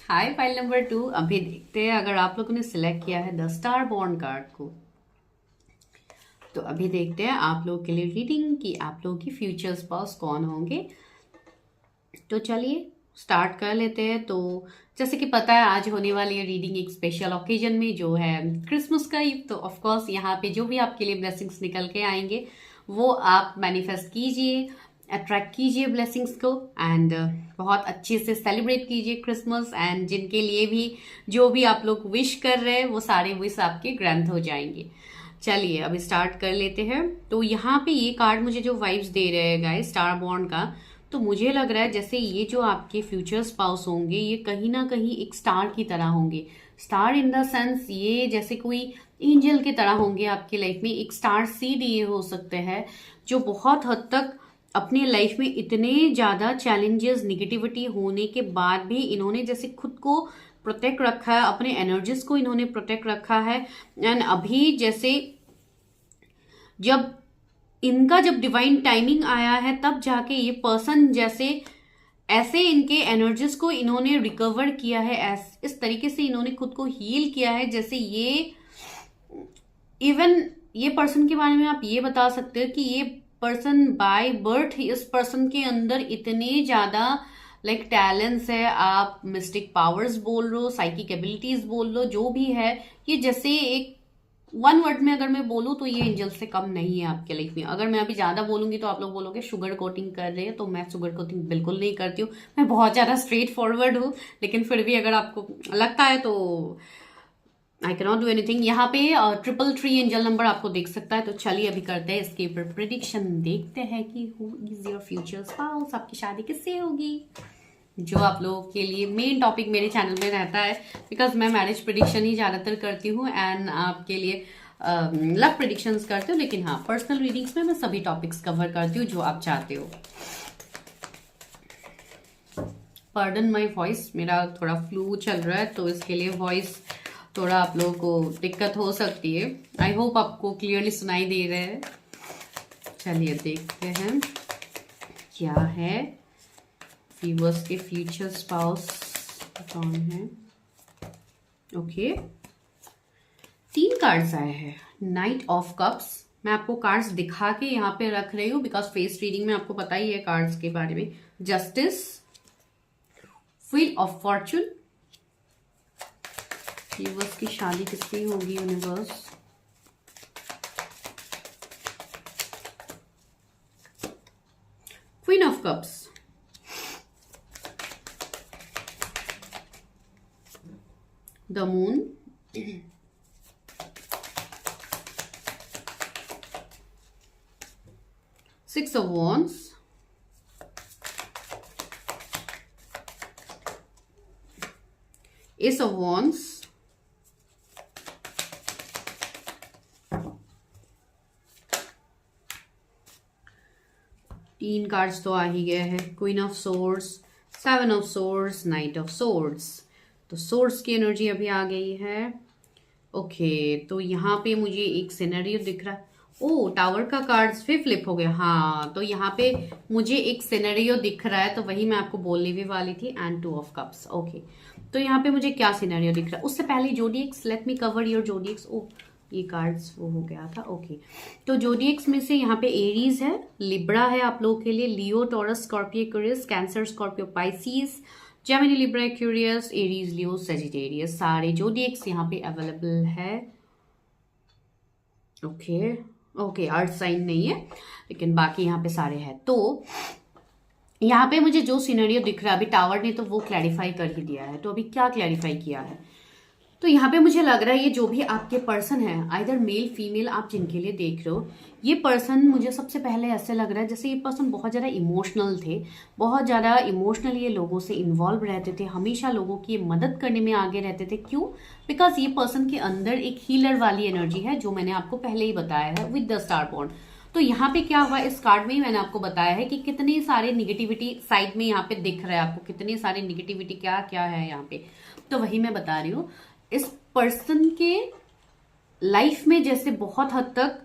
Hi, file number 2। अभी देखते हैं, अगर आप लोगों ने सिलेक्ट किया है द स्टार बॉर्न कार्ड को, तो अभी देखते हैं आप लोगों के लिए रीडिंग कि आप लोगों की फ्यूचर स्पाउस कौन होंगे। तो चलिए स्टार्ट कर लेते हैं। तो जैसे कि पता है आज होने वाली है रीडिंग एक स्पेशल ओकेजन में, जो है क्रिसमस का ईव। तो ऑफ कोर्स यहाँ पे जो भी आपके लिए ब्लेसिंग्स निकल के आएंगे वो आप मैनिफेस्ट कीजिए, अट्रैक्ट कीजिए ब्लेसिंग्स को, एंड बहुत अच्छे से सेलिब्रेट कीजिए क्रिसमस। एंड जिनके लिए भी जो भी आप लोग विश कर रहे हैं वो सारे विश आपके ग्रैंड हो जाएंगे। चलिए अभी स्टार्ट कर लेते हैं। तो यहाँ पे ये कार्ड मुझे जो वाइब्स दे रहे हैं गाइस स्टार बॉन्ड का, तो मुझे लग रहा है जैसे ये जो आपके फ्यूचर स्पाउस होंगे ये कहीं ना कहीं एक स्टार की तरह होंगे। स्टार इन द सेंस ये जैसे कोई एंजल की तरह होंगे आपकी लाइफ में। एक स्टार सीड ये हो सकते हैं जो बहुत हद तक अपने लाइफ में इतने ज्यादा चैलेंजेस, निगेटिविटी होने के बाद भी इन्होंने जैसे खुद को प्रोटेक्ट रखा है, अपने एनर्जीज को इन्होंने प्रोटेक्ट रखा है। एंड अभी जैसे जब डिवाइन टाइमिंग आया है तब जाके ये पर्सन जैसे ऐसे इनके एनर्जीज को इन्होंने रिकवर किया है, इस तरीके से इन्होंने खुद को हील किया है। जैसे ये इवन ये पर्सन के बारे में आप ये बता सकते हो कि ये पर्सन बाय बर्थ, इस पर्सन के अंदर इतने ज्यादा लाइक टैलेंट्स है, आप मिस्टिक पावर्स बोल लो, साइकिक एबिलिटीज बोल लो, जो भी है ये जैसे एक वन वर्ड में अगर मैं बोलूँ तो ये एंजल से कम नहीं है आपके लाइफ में। अगर मैं अभी ज्यादा बोलूंगी तो आप लोग बोलोगे शुगर कोटिंग कर रहे हैं, तो मैं शुगर कोटिंग बिल्कुल नहीं करती हूँ, मैं बहुत ज्यादा स्ट्रेट फॉरवर्ड हूँ। लेकिन फिर भी अगर आपको लगता है तो I can not do anything. यहाँ पे 333 एंजल नंबर आपको देख सकता है। तो चलिए अभी करते हैं इसके ऊपर प्रिडिक्शन, देखते हैं कि who is your future spouse, आपकी शादी किससे होगी, जो आप लोगों के लिए मेन टॉपिक मेरे चैनल में रहता है, बिकॉज मैं मैरिज प्रिडिक्शन ही ज्यादातर करती हूँ एंड आपके लिए लव प्रिडिक्शंस करती हूँ। लेकिन हाँ, पर्सनल रीडिंग्स में मैं सभी टॉपिक्स कवर करती हूँ जो आप चाहते हो। पार्डन माय वॉइस, मेरा थोड़ा फ्लू चल रहा है तो इसके लिए वॉइस थोड़ा आप लोगों को दिक्कत हो सकती है। आई होप आपको क्लियरली सुनाई दे रहे हैं। चलिए देखते हैं क्या है व्यूअर्स के फ्यूचर स्पाउस कौन है। ओके, 3 कार्ड्स आए हैं। नाइट ऑफ कप्स, मैं आपको कार्ड्स दिखा के यहाँ पे रख रही हूँ बिकॉज फेस रीडिंग में आपको पता ही है कार्ड्स के बारे में। Justice, wheel of Fortune, viewers की शादी किससे होगी universe, queen of cups, the moon, 6 of Wands, Ace of Wands, तीन कार्ड्स तो आ ही गए हैं, queen of swords, 7 of swords, night of swords. तो सोर्ड्स की एनर्जी अभी आ गई है। ओके, तो यहाँ पे मुझे एक सिनेरियो दिख रहा है। ओ, टावर का कार्ड्स फिर फ्लिप हो गया। हाँ, तो यहाँ पे मुझे एक सिनेरियो दिख रहा है, तो वही मैं आपको बोलने भी वाली थी। And 2 of cups. ओके, तो यहाँ पे मुझे क्या सिनेरियो दिख रहा है? उससे पहले जोडिएक्स, लेट मी कवर योर जोडिएक्स। ओ, ये कार्ड्स वो हो गया था। ओके, तो जोडिएक्स में से यहाँ पे एरीज है, लिब्रा है आप लोगों के लिए, Leo, Taurus, Scorpio, Aquarius, Cancer, Scorpio, Pisces, Gemini, Libra, Aquarius, Aries, Leo, Sagittarius, सारे जोडिएक्स यहाँ पे अवेलेबल है। ओके ओके, अर्थ साइन नहीं है, लेकिन बाकी यहाँ पे सारे हैं। तो यहाँ पे मुझे जो सिनेरियो दिख रहा है, अभी टावर ने तो वो क्लैरिफाई कर ही दिया है। तो अभी क्या क्लैरिफाई किया है? तो यहाँ पे मुझे लग रहा है ये जो भी आपके पर्सन है, आइदर मेल फीमेल, आप जिनके लिए देख रहे हो, ये पर्सन मुझे सबसे पहले ऐसे लग रहा है जैसे ये पर्सन बहुत ज़्यादा इमोशनल थे, बहुत ज़्यादा इमोशनल ये लोगों से इन्वॉल्व रहते थे, हमेशा लोगों की मदद करने में आगे रहते थे। क्यों? बिकॉज ये पर्सन के अंदर एक हीलर वाली एनर्जी है, जो मैंने आपको पहले ही बताया है विद द स्टार बॉन्ड। तो यहाँ पे क्या हुआ, इस कार्ड में ही मैंने आपको बताया है कि कितनी सारे निगेटिविटी साइड में यहाँ पे दिख रहा है आपको, कितनी सारी निगेटिविटी क्या क्या है यहाँ पे। तो वही मैं बता रही हूँ, इस पर्सन के लाइफ में जैसे बहुत हद तक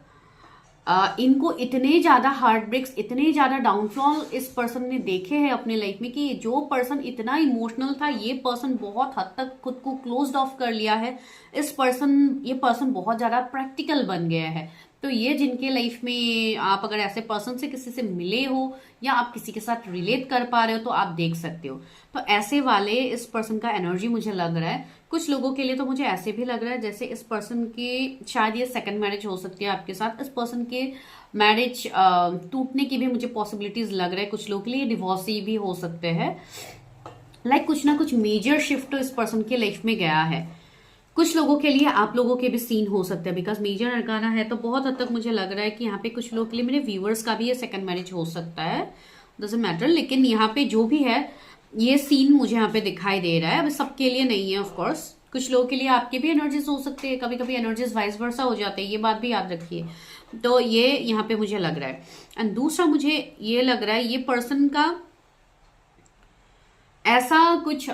इनको इतने ज्यादा हार्ट ब्रेक्स, इतने ज्यादा डाउनफॉल इस पर्सन ने देखे हैं अपने लाइफ में कि जो पर्सन इतना इमोशनल था, ये पर्सन बहुत हद तक खुद को क्लोज्ड ऑफ कर लिया है। ये पर्सन बहुत ज्यादा प्रैक्टिकल बन गया है। तो ये जिनके लाइफ में आप अगर ऐसे पर्सन से किसी से मिले हो या आप किसी के साथ रिलेट कर पा रहे हो, तो आप देख सकते हो। तो ऐसे वाले इस पर्सन का एनर्जी मुझे लग रहा है। कुछ लोगों के लिए तो मुझे ऐसे भी लग रहा है जैसे इस पर्सन की शायद ये सेकंड मैरिज हो सकती है आपके साथ। इस पर्सन के मैरिज टूटने की भी मुझे पॉसिबिलिटीज लग रहा है। कुछ लोगों के लिए डिवोर्सी भी हो सकते हैं। लाइक कुछ ना कुछ मेजर शिफ्ट इस पर्सन के लाइफ में गया है। कुछ लोगों के लिए आप लोगों के भी सीन हो सकते हैं, बिकॉज मेजर अरकाना है। तो बहुत हद तक मुझे लग रहा है कि यहाँ पे कुछ लोगों के लिए, मेरे व्यूअर्स का भी ये सेकंड मैरिज हो सकता है, डजंट मैटर। लेकिन यहाँ पे जो भी है, ये सीन मुझे यहाँ पे दिखाई दे रहा है। अब सबके लिए नहीं है, ऑफ कोर्स। कुछ लोगों के लिए आपके भी एनर्जीज हो सकते हैं, कभी कभी एनर्जीज वाइस वर्सा हो जाते हैं, ये बात भी याद रखिए। तो ये यहाँ पे मुझे लग रहा है। एंड दूसरा मुझे ये लग रहा है, ये पर्सन का ऐसा कुछ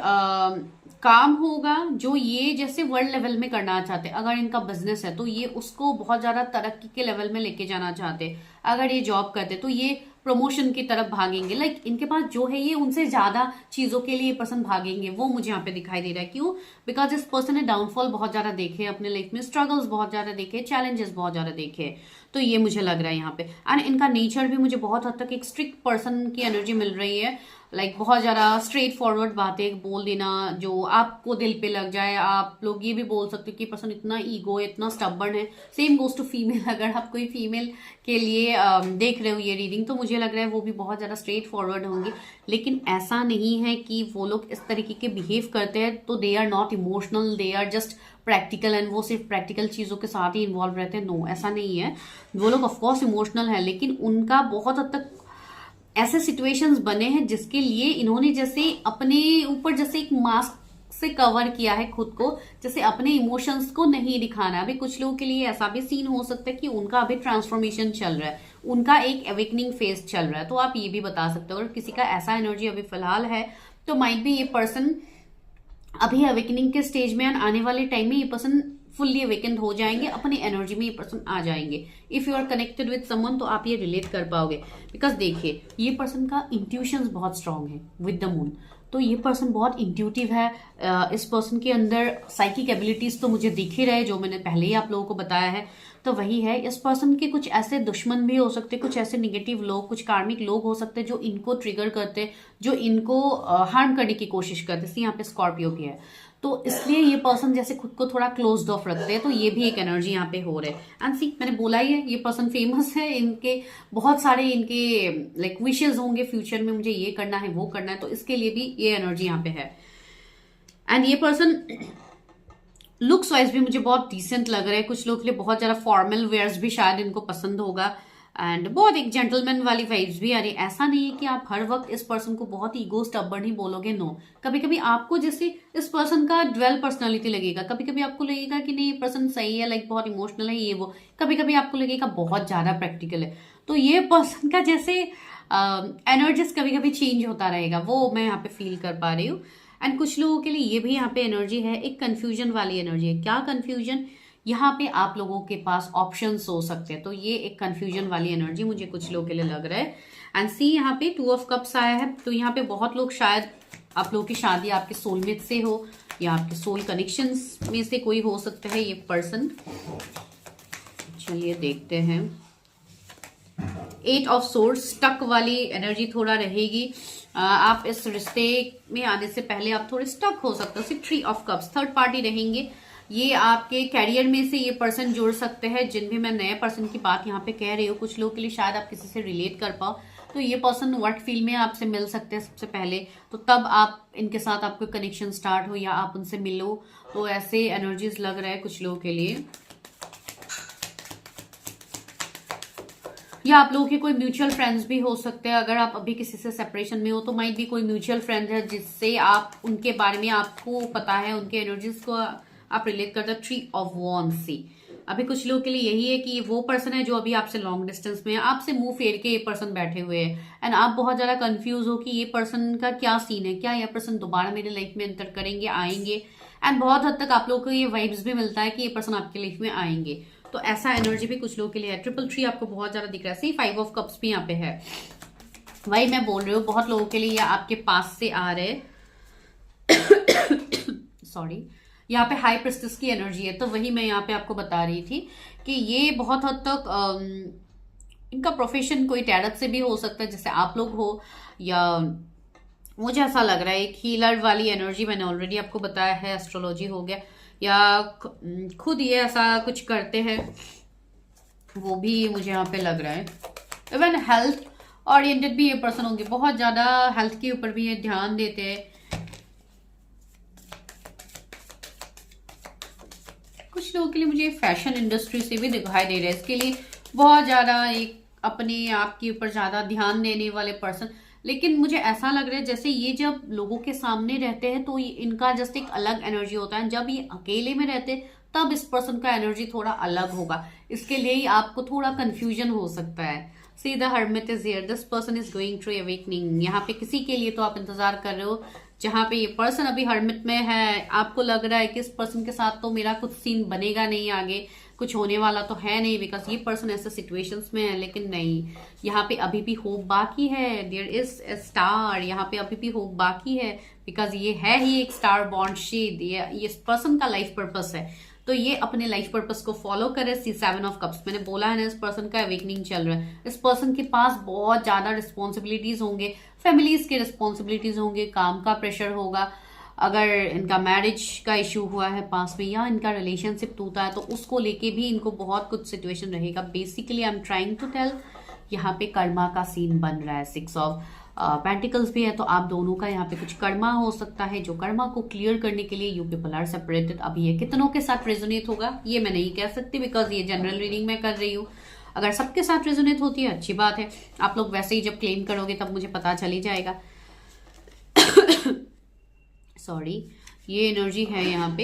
काम होगा जो ये जैसे वर्ल्ड लेवल में करना चाहते हैं। अगर इनका बिजनेस है तो ये उसको बहुत ज्यादा तरक्की के लेवल में लेके जाना चाहते हैं। अगर ये जॉब करते तो ये प्रमोशन की तरफ भागेंगे। लाइक इनके पास जो है, ये उनसे ज्यादा चीजों के लिए पर्सन भागेंगे। वो मुझे यहाँ पे दिखाई दे रहा है। क्यों? बिकॉज इस पर्सन ने डाउनफॉल बहुत ज्यादा देखे अपने लाइफ में, स्ट्रगल्स बहुत ज्यादा देखे, चैलेंजेस बहुत ज्यादा देखे। तो ये मुझे लग रहा है यहाँ पे। एंड इनका नेचर भी मुझे बहुत हद तक एक स्ट्रिक्ट पर्सन की एनर्जी मिल रही है। लाइक बहुत ज्यादा स्ट्रेट फॉरवर्ड बातें बोल देना जो आपको दिल पे लग जाए। आप लोग ये भी बोल सकते हो कि पर्सन इतना ईगो है, इतना स्टबर्न है। Same goes to female. अगर आप कोई फीमेल के लिए देख रहे हो ये रीडिंग, तो मुझे लग रहा है वो भी बहुत ज्यादा स्ट्रेट फॉरवर्ड होंगे। लेकिन ऐसा नहीं है कि वो लोग इस तरीके के बिहेव करते हैं तो they are not emotional, they are just practical and वो सिर्फ प्रैक्टिकल चीजों के साथ ही इन्वॉल्व रहते हैं। नो, ऐसा नहीं है। वो लोग ऑफकोर्स इमोशनल है, लेकिन उनका बहुत हद तक ऐसे सिचुएशंस बने हैं जिसके लिए इन्होंने जैसे अपने ऊपर जैसे एक मास्क से कवर किया है खुद को, जैसे अपने इमोशंस को नहीं दिखाना। अभी कुछ लोगों के लिए ऐसा भी सीन हो सकता है कि उनका अभी ट्रांसफॉर्मेशन चल रहा है, उनका एक अवेकनिंग फेज चल रहा है। तो आप ये भी बता सकते हो। अगर किसी का ऐसा एनर्जी अभी फिलहाल है तो माइट बी ये पर्सन अभी अवेकनिंग के स्टेज में, आने वाले टाइम में ये पर्सन फुल्ली अवेकेंड हो जाएंगे, अपनी एनर्जी में ये पर्सन आ जाएंगे। If you are connected with someone तो आप ये रिलेट कर पाओगे। बिकॉज देखिए, ये पर्सन का इंट्यूशंस बहुत स्ट्रांग है विद द मून। तो ये पर्सन बहुत इंट्यूटिव है। इस पर्सन के अंदर साइकिक एबिलिटीज तो मुझे दिख ही रहे, जो मैंने पहले ही आप लोगों को बताया है। तो वही है, इस पर्सन के कुछ ऐसे दुश्मन भी हो सकते, कुछ ऐसे निगेटिव लोग, कुछ कार्मिक लोग हो सकते जो इनको ट्रिगर करते, जो इनको हार्म करने की कोशिश करते। जैसे यहाँ पे स्कॉर्पियो भी है, तो इसलिए ये पर्सन जैसे खुद को थोड़ा क्लोज्ड ऑफ रखते हैं। तो ये भी एक एनर्जी यहाँ पे हो रहा है। एंड सी, मैंने बोला ही है, ये पर्सन फेमस है, इनके बहुत सारे इनके लाइक विशेष होंगे फ्यूचर में, मुझे ये करना है, वो करना है। तो इसके लिए भी ये एनर्जी यहाँ पे है। एंड ये पर्सन लुक्स वाइज भी मुझे बहुत डिसेंट लग रहा है। कुछ लोग के लिए बहुत ज्यादा फॉर्मल वेयर्स भी शायद इनको पसंद होगा। एंड बहुत एक जेंटलमैन वाली वाइब्स भी आ रही है। ऐसा नहीं है कि आप हर वक्त इस पर्सन को बहुत ईगो स्टबर्न ही बोलोगे, नो। कभी कभी आपको जैसे इस पर्सन का ड्वेल पर्सनालिटी लगेगा, कभी कभी आपको लगेगा कि नहीं ये पर्सन सही है, लाइक बहुत इमोशनल है ये वो, कभी कभी आपको लगेगा बहुत ज्यादा प्रैक्टिकल है। तो ये पर्सन का जैसे एनर्जीज कभी कभी चेंज होता रहेगा, वो मैं यहाँ पे फील कर पा रही हूँ। एंड कुछ लोगों के लिए ये भी यहाँ पे एनर्जी है, एक कंफ्यूजन वाली एनर्जी है। क्या कंफ्यूजन? यहाँ पे आप लोगों के पास ऑप्शंस हो सकते हैं, तो ये एक कंफ्यूजन वाली एनर्जी मुझे कुछ लोगों के लिए लग रहा है। एंड सी यहाँ पे 2 ऑफ कप्स आया है, तो यहाँ पे बहुत लोग शायद आप लोगों की शादी आपके सोलमेट से हो या आपके सोल कनेक्शंस में से कोई हो सकता है ये पर्सन। चलिए देखते हैं। 8 ऑफ सोर्ड्स, स्टक वाली एनर्जी थोड़ा रहेगी। आप इस रिश्ते में आने से पहले आप थोड़े स्टक हो सकते हो। 3 ऑफ कप्स, थर्ड पार्टी रहेंगे। ये आपके कैरियर में से ये पर्सन जुड़ सकते हैं। जिन भी मैं नए पर्सन की बात यहाँ पे कह रही हूँ, कुछ लोग के लिए शायद आप किसी से रिलेट कर पाओ, तो ये पर्सन व्हाट फील्ड में आपसे मिल सकते हैं सबसे पहले, तो तब आप इनके साथ आपको कनेक्शन स्टार्ट हो या आप उनसे मिलो, तो ऐसे एनर्जीज लग रहा है कुछ लोगों के लिए। या आप लोगों के कोई म्यूचुअल फ्रेंड्स भी हो सकते हैं। अगर आप अभी किसी से सेपरेशन में हो तो माइट भी कोई म्यूचुअल फ्रेंड है जिससे आप उनके बारे में आपको पता है, उनके एनर्जीज को आप रिलेट करते हो। 3 ऑफ वॉन्ड्स से अभी कुछ लोगों के लिए यही है कि वो पर्सन है जो अभी आपसे लॉन्ग डिस्टेंस में है, आपसे मुंह फेर के ये पर्सन बैठे हुए हैं एंड आप बहुत ज्यादा कंफ्यूज हो कि ये पर्सन का क्या सीन है, क्या ये पर्सन दोबारा मेरे लाइफ में एंटर करेंगे, आएंगे। एंड बहुत हद तक आप लोगों को ये वाइब्स भी मिलता है कि ये पर्सन आपके लाइफ में आएंगे, तो ऐसा एनर्जी भी कुछ लोगों के लिए है। 333 आपको बहुत ज्यादा दिख रहा है। सी 5 ऑफ कप्स भी यहाँ पे है। वही मैं बोल रही हूँ, बहुत लोगों के लिए ये आपके पास से आ रहे सॉरी, यहाँ पे हाई प्रिस्टेस की एनर्जी है, तो वही मैं यहाँ पे आपको बता रही थी कि ये बहुत हद तक इनका प्रोफेशन कोई टैरट से भी हो सकता है, जैसे आप लोग हो, या मुझे ऐसा लग रहा है एक हीलर वाली एनर्जी मैंने ऑलरेडी आपको बताया है, एस्ट्रोलॉजी हो गया, या खुद ये ऐसा कुछ करते हैं, वो भी मुझे यहाँ पे लग रहा है। इवन हेल्थ ओरिएंटेड भी ये पर्सन होंगे, बहुत ज्यादा हेल्थ के ऊपर भी ये ध्यान देते हैं। कुछ लोगों के लिए मुझे फैशन इंडस्ट्री से भी दिखाई दे रहा है, इसके लिए बहुत ज्यादा एक अपने आप के ऊपर ज्यादा ध्यान देने वाले पर्सन। लेकिन मुझे ऐसा लग रहा है जैसे ये जब लोगों के सामने रहते हैं तो इनका जस्ट एक अलग एनर्जी होता है, जब ये अकेले में रहते हैं तब इस पर्सन का एनर्जी थोड़ा अलग होगा, इसके लिए ही आपको थोड़ा कंफ्यूजन हो सकता है। See the hermit is here, this person is going through awakening. यहाँ पे किसी के लिए तो आप इंतजार कर रहे हो, जहां पे ये पर्सन अभी हर्मिट में है, आपको लग रहा है कि इस पर्सन के साथ तो मेरा कुछ सीन बनेगा नहीं, आगे कुछ होने वाला तो है नहीं, बिकॉज ये पर्सन ऐसे सिचुएशंस में है। लेकिन नहीं, यहाँ पे अभी भी होप बाकी है। देयर इज ए स्टार, यहाँ पे अभी भी होप बाकी है, बिकॉज ये है ही एक स्टार बॉन्ड शेड, ये इस पर्सन का लाइफ पर्पस है, तो ये अपने लाइफ पर्पस को फॉलो करे। सी 7 ऑफ कप्स, मैंने बोला है ना, इस पर्सन का अवेकनिंग चल रहा है। इस पर्सन के पास बहुत ज्यादा रिस्पॉन्सिबिलिटीज होंगे, फैमिलीज के रिस्पॉन्सिबिलिटीज होंगे, काम का प्रेशर होगा, अगर इनका मैरिज का इश्यू हुआ है पास में या इनका रिलेशनशिप टूटा है तो उसको लेके भी इनको बहुत कुछ सिचुएशन रहेगा। Basically I am trying to tell, यहाँ पे कर्मा का सीन बन रहा है। 6 ऑफ पेंटिकल्स भी है, तो आप दोनों का यहाँ पे कुछ कर्मा हो सकता है, जो कर्मा को क्लियर करने के लिए यू पीपल आर सेपरेटेड। अभी ये कितनों के साथ रेजोनेट होगा ये मैं नहीं कह सकती, बिकॉज ये जनरल रीडिंग मैं कर रही हूँ। अगर सबके साथ रेजोनेट होती है अच्छी बात है, आप लोग वैसे ही जब क्लेम करोगे तब मुझे पता चल ही जाएगा। सॉरी, ये एनर्जी है यहाँ पे।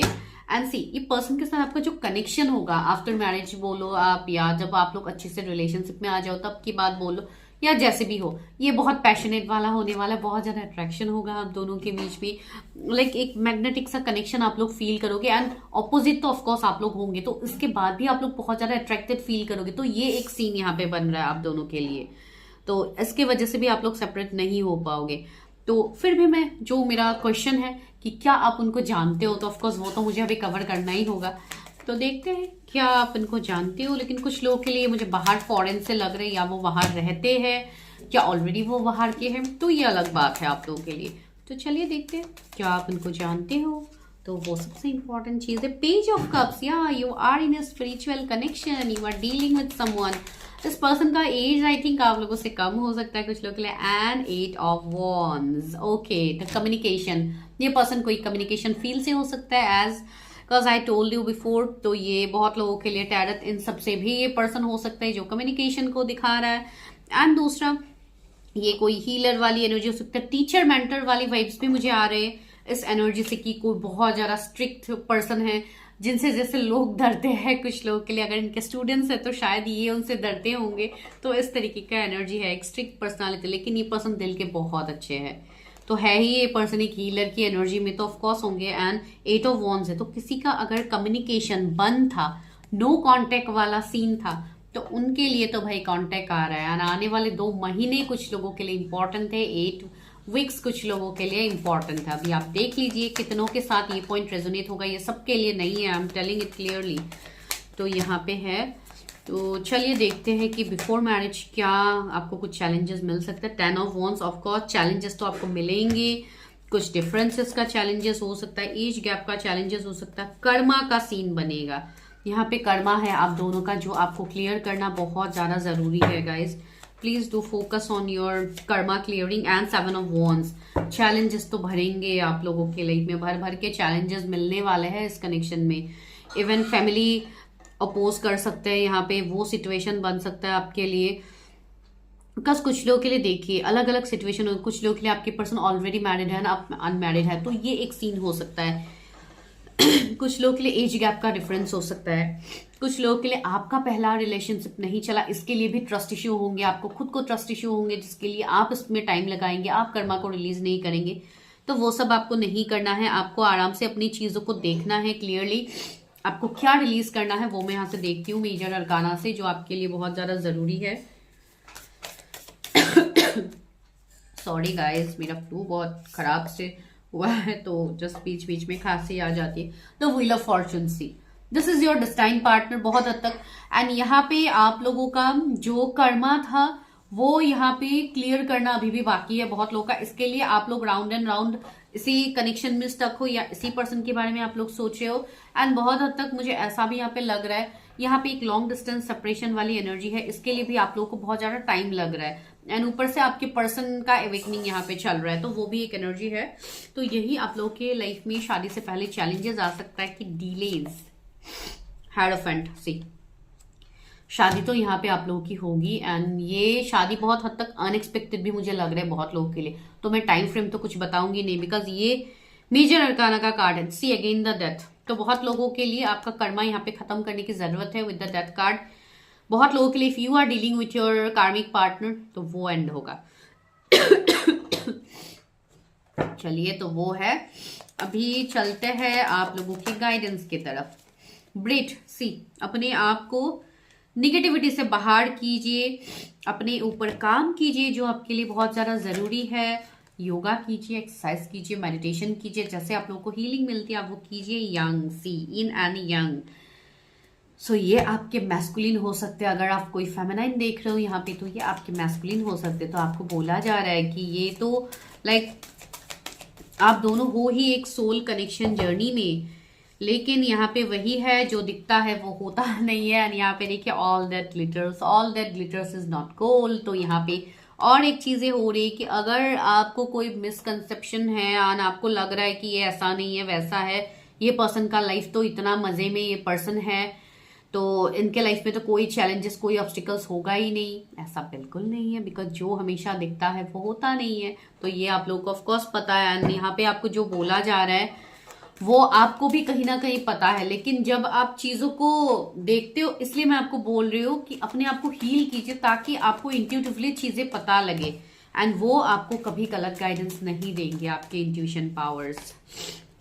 एंड सी, ये पर्सन के साथ आपका जो कनेक्शन होगा आफ्टर मैरिज बोलो आप, या जब आप लोग अच्छे से रिलेशनशिप में आ जाओ तब की बात बोलो, या जैसे भी हो, ये बहुत पैशनेट वाला होने वाला है। बहुत ज्यादा अट्रैक्शन होगा आप दोनों के बीच में, लाइक एक मैग्नेटिक सा कनेक्शन आप लोग फील करोगे। एंड ऑपोजिट तो ऑफकोर्स आप लोग होंगे, तो इसके बाद भी आप लोग बहुत ज्यादा अट्रैक्टेड फील करोगे। तो ये एक सीन यहाँ पे बन रहा है आप दोनों के लिए, तो इसके वजह से भी आप लोग सेपरेट नहीं हो पाओगे। तो फिर भी मैं, जो मेरा क्वेश्चन है कि क्या आप उनको जानते हो, तो ऑफकोर्स वो तो मुझे अभी कवर करना ही होगा। तो देखते हैं क्या आप इनको जानते हो। लेकिन कुछ लोगों के लिए मुझे बाहर फॉरेन से लग रहे हैं, या वो बाहर रहते हैं, या ऑलरेडी वो बाहर के हैं, तो ये अलग बात है आप लोगों के लिए। तो चलिए देखते हैं क्या आप इनको जानते हो। तो वो सबसे इंपॉर्टेंट चीज है पेज ऑफ कप्स। या you are in a spiritual connection, you are dealing with someone. इस पर्सन का एज आई थिंक आप लोगों से कम हो सकता है कुछ लोगों के लिए। एंड 8 ऑफ वॉन्ड्स, ओके, तो कम्युनिकेशन, ये पर्सन कोई कम्युनिकेशन फील्ड से हो सकता है, as because I told you before, तो ये बहुत लोगों के लिए टैरट इन सबसे भी ये पर्सन हो सकता है जो कम्युनिकेशन को दिखा रहा है। एंड दूसरा, ये कोई हीलर वाली एनर्जी हो सकता है, टीचर मेंटर वाली वाइब्स भी मुझे आ रहे हैं इस एनर्जी से, कि कोई बहुत ज्यादा स्ट्रिक्ट पर्सन है जिनसे जैसे लोग डरते हैं कुछ लोगों के लिए, अगर इनके स्टूडेंट्स है तो शायद ये उनसे डरते होंगे। तो इस तरीके का एनर्जी है, एक स्ट्रिक्ट पर्सनालिटी, लेकिन ये पर्सन दिल के बहुत अच्छे हैं। तो है ही ये पर्सन एक हीलर की एनर्जी में तो ऑफकोर्स होंगे। एंड 8 ऑफ वॉन्ड्स है, तो किसी का अगर कम्युनिकेशन बंद था, नो कांटेक्ट वाला सीन था, तो उनके लिए तो भाई कांटेक्ट आ रहा है। और आने वाले 2 महीने कुछ लोगों के लिए इंपॉर्टेंट है, 8 वीक्स कुछ लोगों के लिए इंपॉर्टेंट है। अभी आप देख लीजिए कितनों के साथ ये पॉइंट रेजोनेट होगा, ये सबके लिए नहीं है, I am telling it clearly. तो यहाँ पे है, तो चलिए देखते हैं कि बिफोर मैरिज क्या आपको कुछ चैलेंजेस मिल सकते हैं। 10 of wands, of course challenges तो आपको मिलेंगे, कुछ डिफरेंसेस का चैलेंजेस हो सकता है, एज गैप का चैलेंजेस हो सकता है, कर्मा का सीन बनेगा। यहाँ पे कर्मा है आप दोनों का, जो आपको क्लियर करना बहुत ज्यादा जरूरी है guys. Please do focus on your Karma clearing. And 7 of wands, challenges तो भरेंगे आप लोगों के लाइफ में, भर भर के चैलेंजेस मिलने वाले हैं इस कनेक्शन में। इवन फैमिली अपोज कर सकते हैं, यहाँ पे वो सिचुएशन बन सकता है आपके लिए। बिकॉज कुछ लोगों के लिए देखिए अलग अलग सिचुएशन हो, कुछ लोगों के लिए आपकी पर्सन ऑलरेडी मैरिड है ना, आप अनमैरिड है, तो ये एक सीन हो सकता है। कुछ लोगों के लिए एज गैप का डिफरेंस हो सकता है, कुछ लोगों के लिए आपका पहला रिलेशनशिप नहीं चला, इसके लिए भी ट्रस्ट इश्यू होंगे, आपको खुद को ट्रस्ट इश्यू होंगे, जिसके लिए आप इसमें टाइम लगाएंगे, आप कर्मा को रिलीज नहीं करेंगे। तो वो सब आपको नहीं करना है, आपको आराम से अपनी चीजों को देखना है क्लियरली, आपको क्या रिलीज करना है वो मैं यहाँ से देखती हूँ मेजर अरकाना से, जो आपके लिए बहुत ज्यादा जरूरी है। सॉरी गाइस, मेरा फ्लू बहुत खराब से हुआ है, तो जस्ट बीच बीच में खांसी आ जाती है। The wheel of Fortune, see this is your destined partner बहुत हद तक। एंड यहाँ पे आप लोगों का जो कर्मा था वो यहाँ पे क्लियर करना अभी भी बाकी है बहुत लोगों का। इसके लिए आप लोग राउंड एंड राउंड इसी कनेक्शन में स्टक हो, या इसी पर्सन के बारे में आप लोग सोच रहे हो। एंड बहुत हद तक मुझे ऐसा भी यहाँ पे लग रहा है, यहाँ पे एक लॉन्ग डिस्टेंस सेपरेशन वाली एनर्जी है, इसके लिए भी आप लोगों को बहुत ज्यादा टाइम लग रहा है। एंड ऊपर से आपके पर्सन का अवेकनिंग यहाँ पे चल रहा है, तो वो भी एक एनर्जी है। तो यही आप लोगों के लाइफ में शादी से पहले चैलेंजेस आ सकता है कि डिलेज, हेरोफेंट सी शादी तो यहाँ पे आप लोगों की होगी। एंड ये शादी बहुत हद तक अनएक्सपेक्टेड भी मुझे लग रहा है बहुत लोगों के लिए, तो मैं टाइम फ्रेम तो कुछ बताऊंगी नहीं, बिकॉज ये मेजर अरकाना का कार्ड है। सी अगेन द डेथ, तो बहुत लोगों के लिए आपका कर्मा यहाँ पे खत्म करने की जरूरत है विद द डेथ कार्ड। बहुत लोगों के लिए if you are dealing with your karmic partner तो वो एंड होगा। चलिए, तो वो है। अभी चलते हैं आप लोगों की गाइडेंस की तरफ। ब्रिट सी, अपने आप को निगेटिविटी से बाहर कीजिए, अपने ऊपर काम कीजिए जो आपके लिए बहुत ज्यादा जरूरी है। योगा कीजिए, एक्सरसाइज कीजिए, मेडिटेशन कीजिए, जैसे आप लोगों को हीलिंग मिलती है आप वो कीजिए। Yang see, in any yang, so ये आपके मैस्कुलिन हो सकते हैं। अगर आप कोई फेमिनाइन देख रहे हो यहाँ पे तो ये आपके मैस्कुलिन हो सकते हैं। तो आपको बोला जा रहा है कि ये तो लाइक आप दोनों हो ही एक सोल कनेक्शन जर्नी में, लेकिन यहाँ पे वही है जो दिखता है वो होता नहीं है। यहाँ पे देखिए all that glitters is not gold. तो यहाँ पे और एक चीजें हो रही है कि अगर आपको कोई मिसकंसेप्शन है और आपको लग रहा है कि ये ऐसा नहीं है वैसा है, ये पर्सन का लाइफ तो इतना मजे में ये पर्सन है, तो इनके लाइफ में तो कोई चैलेंजेस, कोई ऑब्स्टिकल्स होगा ही नहीं, ऐसा बिल्कुल नहीं है। बिकॉज जो हमेशा दिखता है वो होता नहीं है। तो ये आप लोगों को ऑफकोर्स पता है। एंड यहाँ पे आपको जो बोला जा रहा है वो आपको भी कहीं ना कहीं पता है, लेकिन जब आप चीजों को देखते हो, इसलिए मैं आपको बोल रही हूँ कि अपने आप को हील कीजिए ताकि आपको इंट्यूटिवली चीजें पता लगे। एंड वो आपको कभी गलत गाइडेंस नहीं देंगे, आपके intuition powers.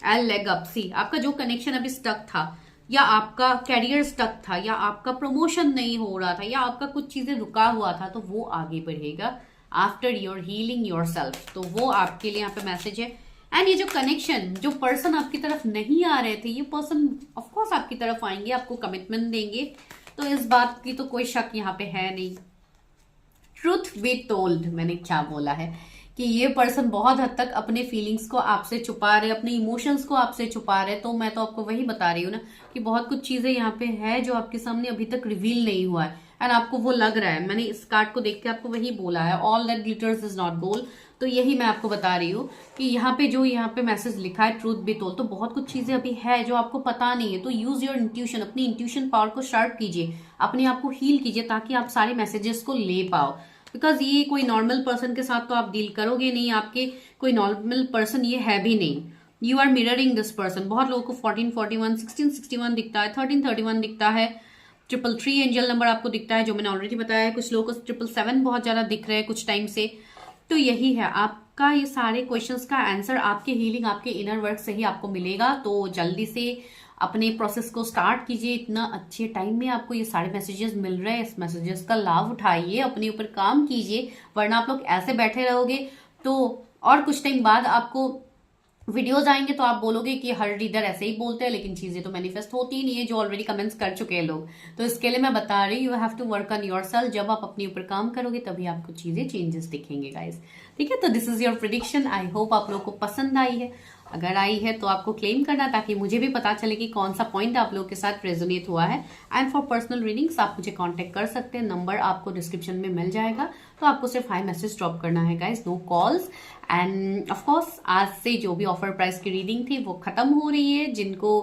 And leg up see, आपका जो कनेक्शन अभी स्टक था, या आपका कैरियर स्टक था, या आपका प्रमोशन नहीं हो रहा था, या आपका कुछ चीजें रुका हुआ था, तो वो आगे बढ़ेगा after your healing your self. तो वो आपके लिए यहाँ पे मैसेज है। एंड ये जो कनेक्शन, जो पर्सन आपकी तरफ नहीं आ रहे थे, ये पर्सन ऑफकोर्स आपकी तरफ आएंगे, आपको कमिटमेंट देंगे। तो इस बात की तो कोई शक यहाँ पे है नहीं। ट्रूथ बी टोल्ड, मैंने क्या बोला है कि ये पर्सन बहुत हद तक अपने फीलिंग्स को आपसे छुपा रहे, अपने इमोशंस को आपसे छुपा रहे। तो मैं तो आपको वही बता रही हूँ ना कि बहुत कुछ चीजें यहाँ पे है जो आपके सामने अभी तक रिवील नहीं हुआ है। एंड आपको वो लग रहा है, मैंने इस कार्ड को देख के आपको वही बोला है, all that glitters is not gold. तो यही मैं आपको बता रही हूँ कि यहाँ पे जो यहाँ पे मैसेज लिखा है ट्रूथ बी टोल्ड, तो बहुत कुछ चीजें अभी है जो आपको पता नहीं है। तो यूज योर इंट्यूशन, अपनी इंट्यूशन पावर को शार्प कीजिए, अपने आप को हील कीजिए ताकि आप सारे मैसेजेस को ले पाओ। बिकॉज ये कोई नॉर्मल पर्सन के साथ तो आप डील करोगे नहीं, आपके कोई नॉर्मल पर्सन ये है भी नहीं। You are mirroring this person. बहुत लोगों को 1441, 1661 दिखता है, 1331 दिखता है, 333 एंजल नंबर आपको दिखता है जो मैंने ऑलरेडी बताया है। कुछ लोगों को 777 बहुत ज्यादा दिख रहे हैं कुछ टाइम से। तो यही है आपका, ये सारे क्वेश्चंस का आंसर आपके हीलिंग, आपके इनर वर्क से ही आपको मिलेगा। तो जल्दी से अपने प्रोसेस को स्टार्ट कीजिए। इतना अच्छे टाइम में आपको ये सारे मैसेजेस मिल रहे हैं, इस मैसेजेस का लाभ उठाइए, अपने ऊपर काम कीजिए, वरना आप लोग ऐसे बैठे रहोगे तो और कुछ टाइम बाद आपको वीडियोज आएंगे तो आप बोलोगे कि हर रीडर ऐसे ही बोलते हैं, लेकिन चीजें तो मैनिफेस्ट होती ही नहीं है, जो ऑलरेडी कमेंट्स कर चुके हैं लोग। तो इसके लिए मैं बता रही हूँ, you have to work on yourself. जब आप अपने ऊपर काम करोगे तभी आपको चीजें चेंजेस दिखेंगे गाइस। ठीक है, तो this is your prediction. I hope आप लोगों को पसंद आई है। अगर आई है तो आपको क्लेम करना, ताकि मुझे भी पता चले कि कौन सा पॉइंट आप लोगों के साथ रेजोनेट हुआ है। एंड फॉर पर्सनल रीडिंग्स आप मुझे कांटेक्ट कर सकते हैं, नंबर आपको डिस्क्रिप्शन में मिल जाएगा। तो आपको सिर्फ हाई मैसेज ड्रॉप करना है guys, no calls. And of course आज से जो भी ऑफर प्राइस की रीडिंग थी वो खत्म हो रही है। जिनको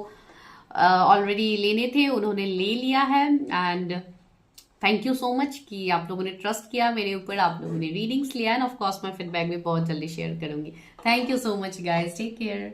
ऑलरेडी लेने थे उन्होंने ले लिया है। And thank you so much कि आप लोगों ने ट्रस्ट किया मेरे ऊपर, आप लोगों ने रीडिंग्स लिया। एंड ऑफ कोर्स मैं फीडबैक भी बहुत जल्दी शेयर करूंगी। Thank you so much guys, take care.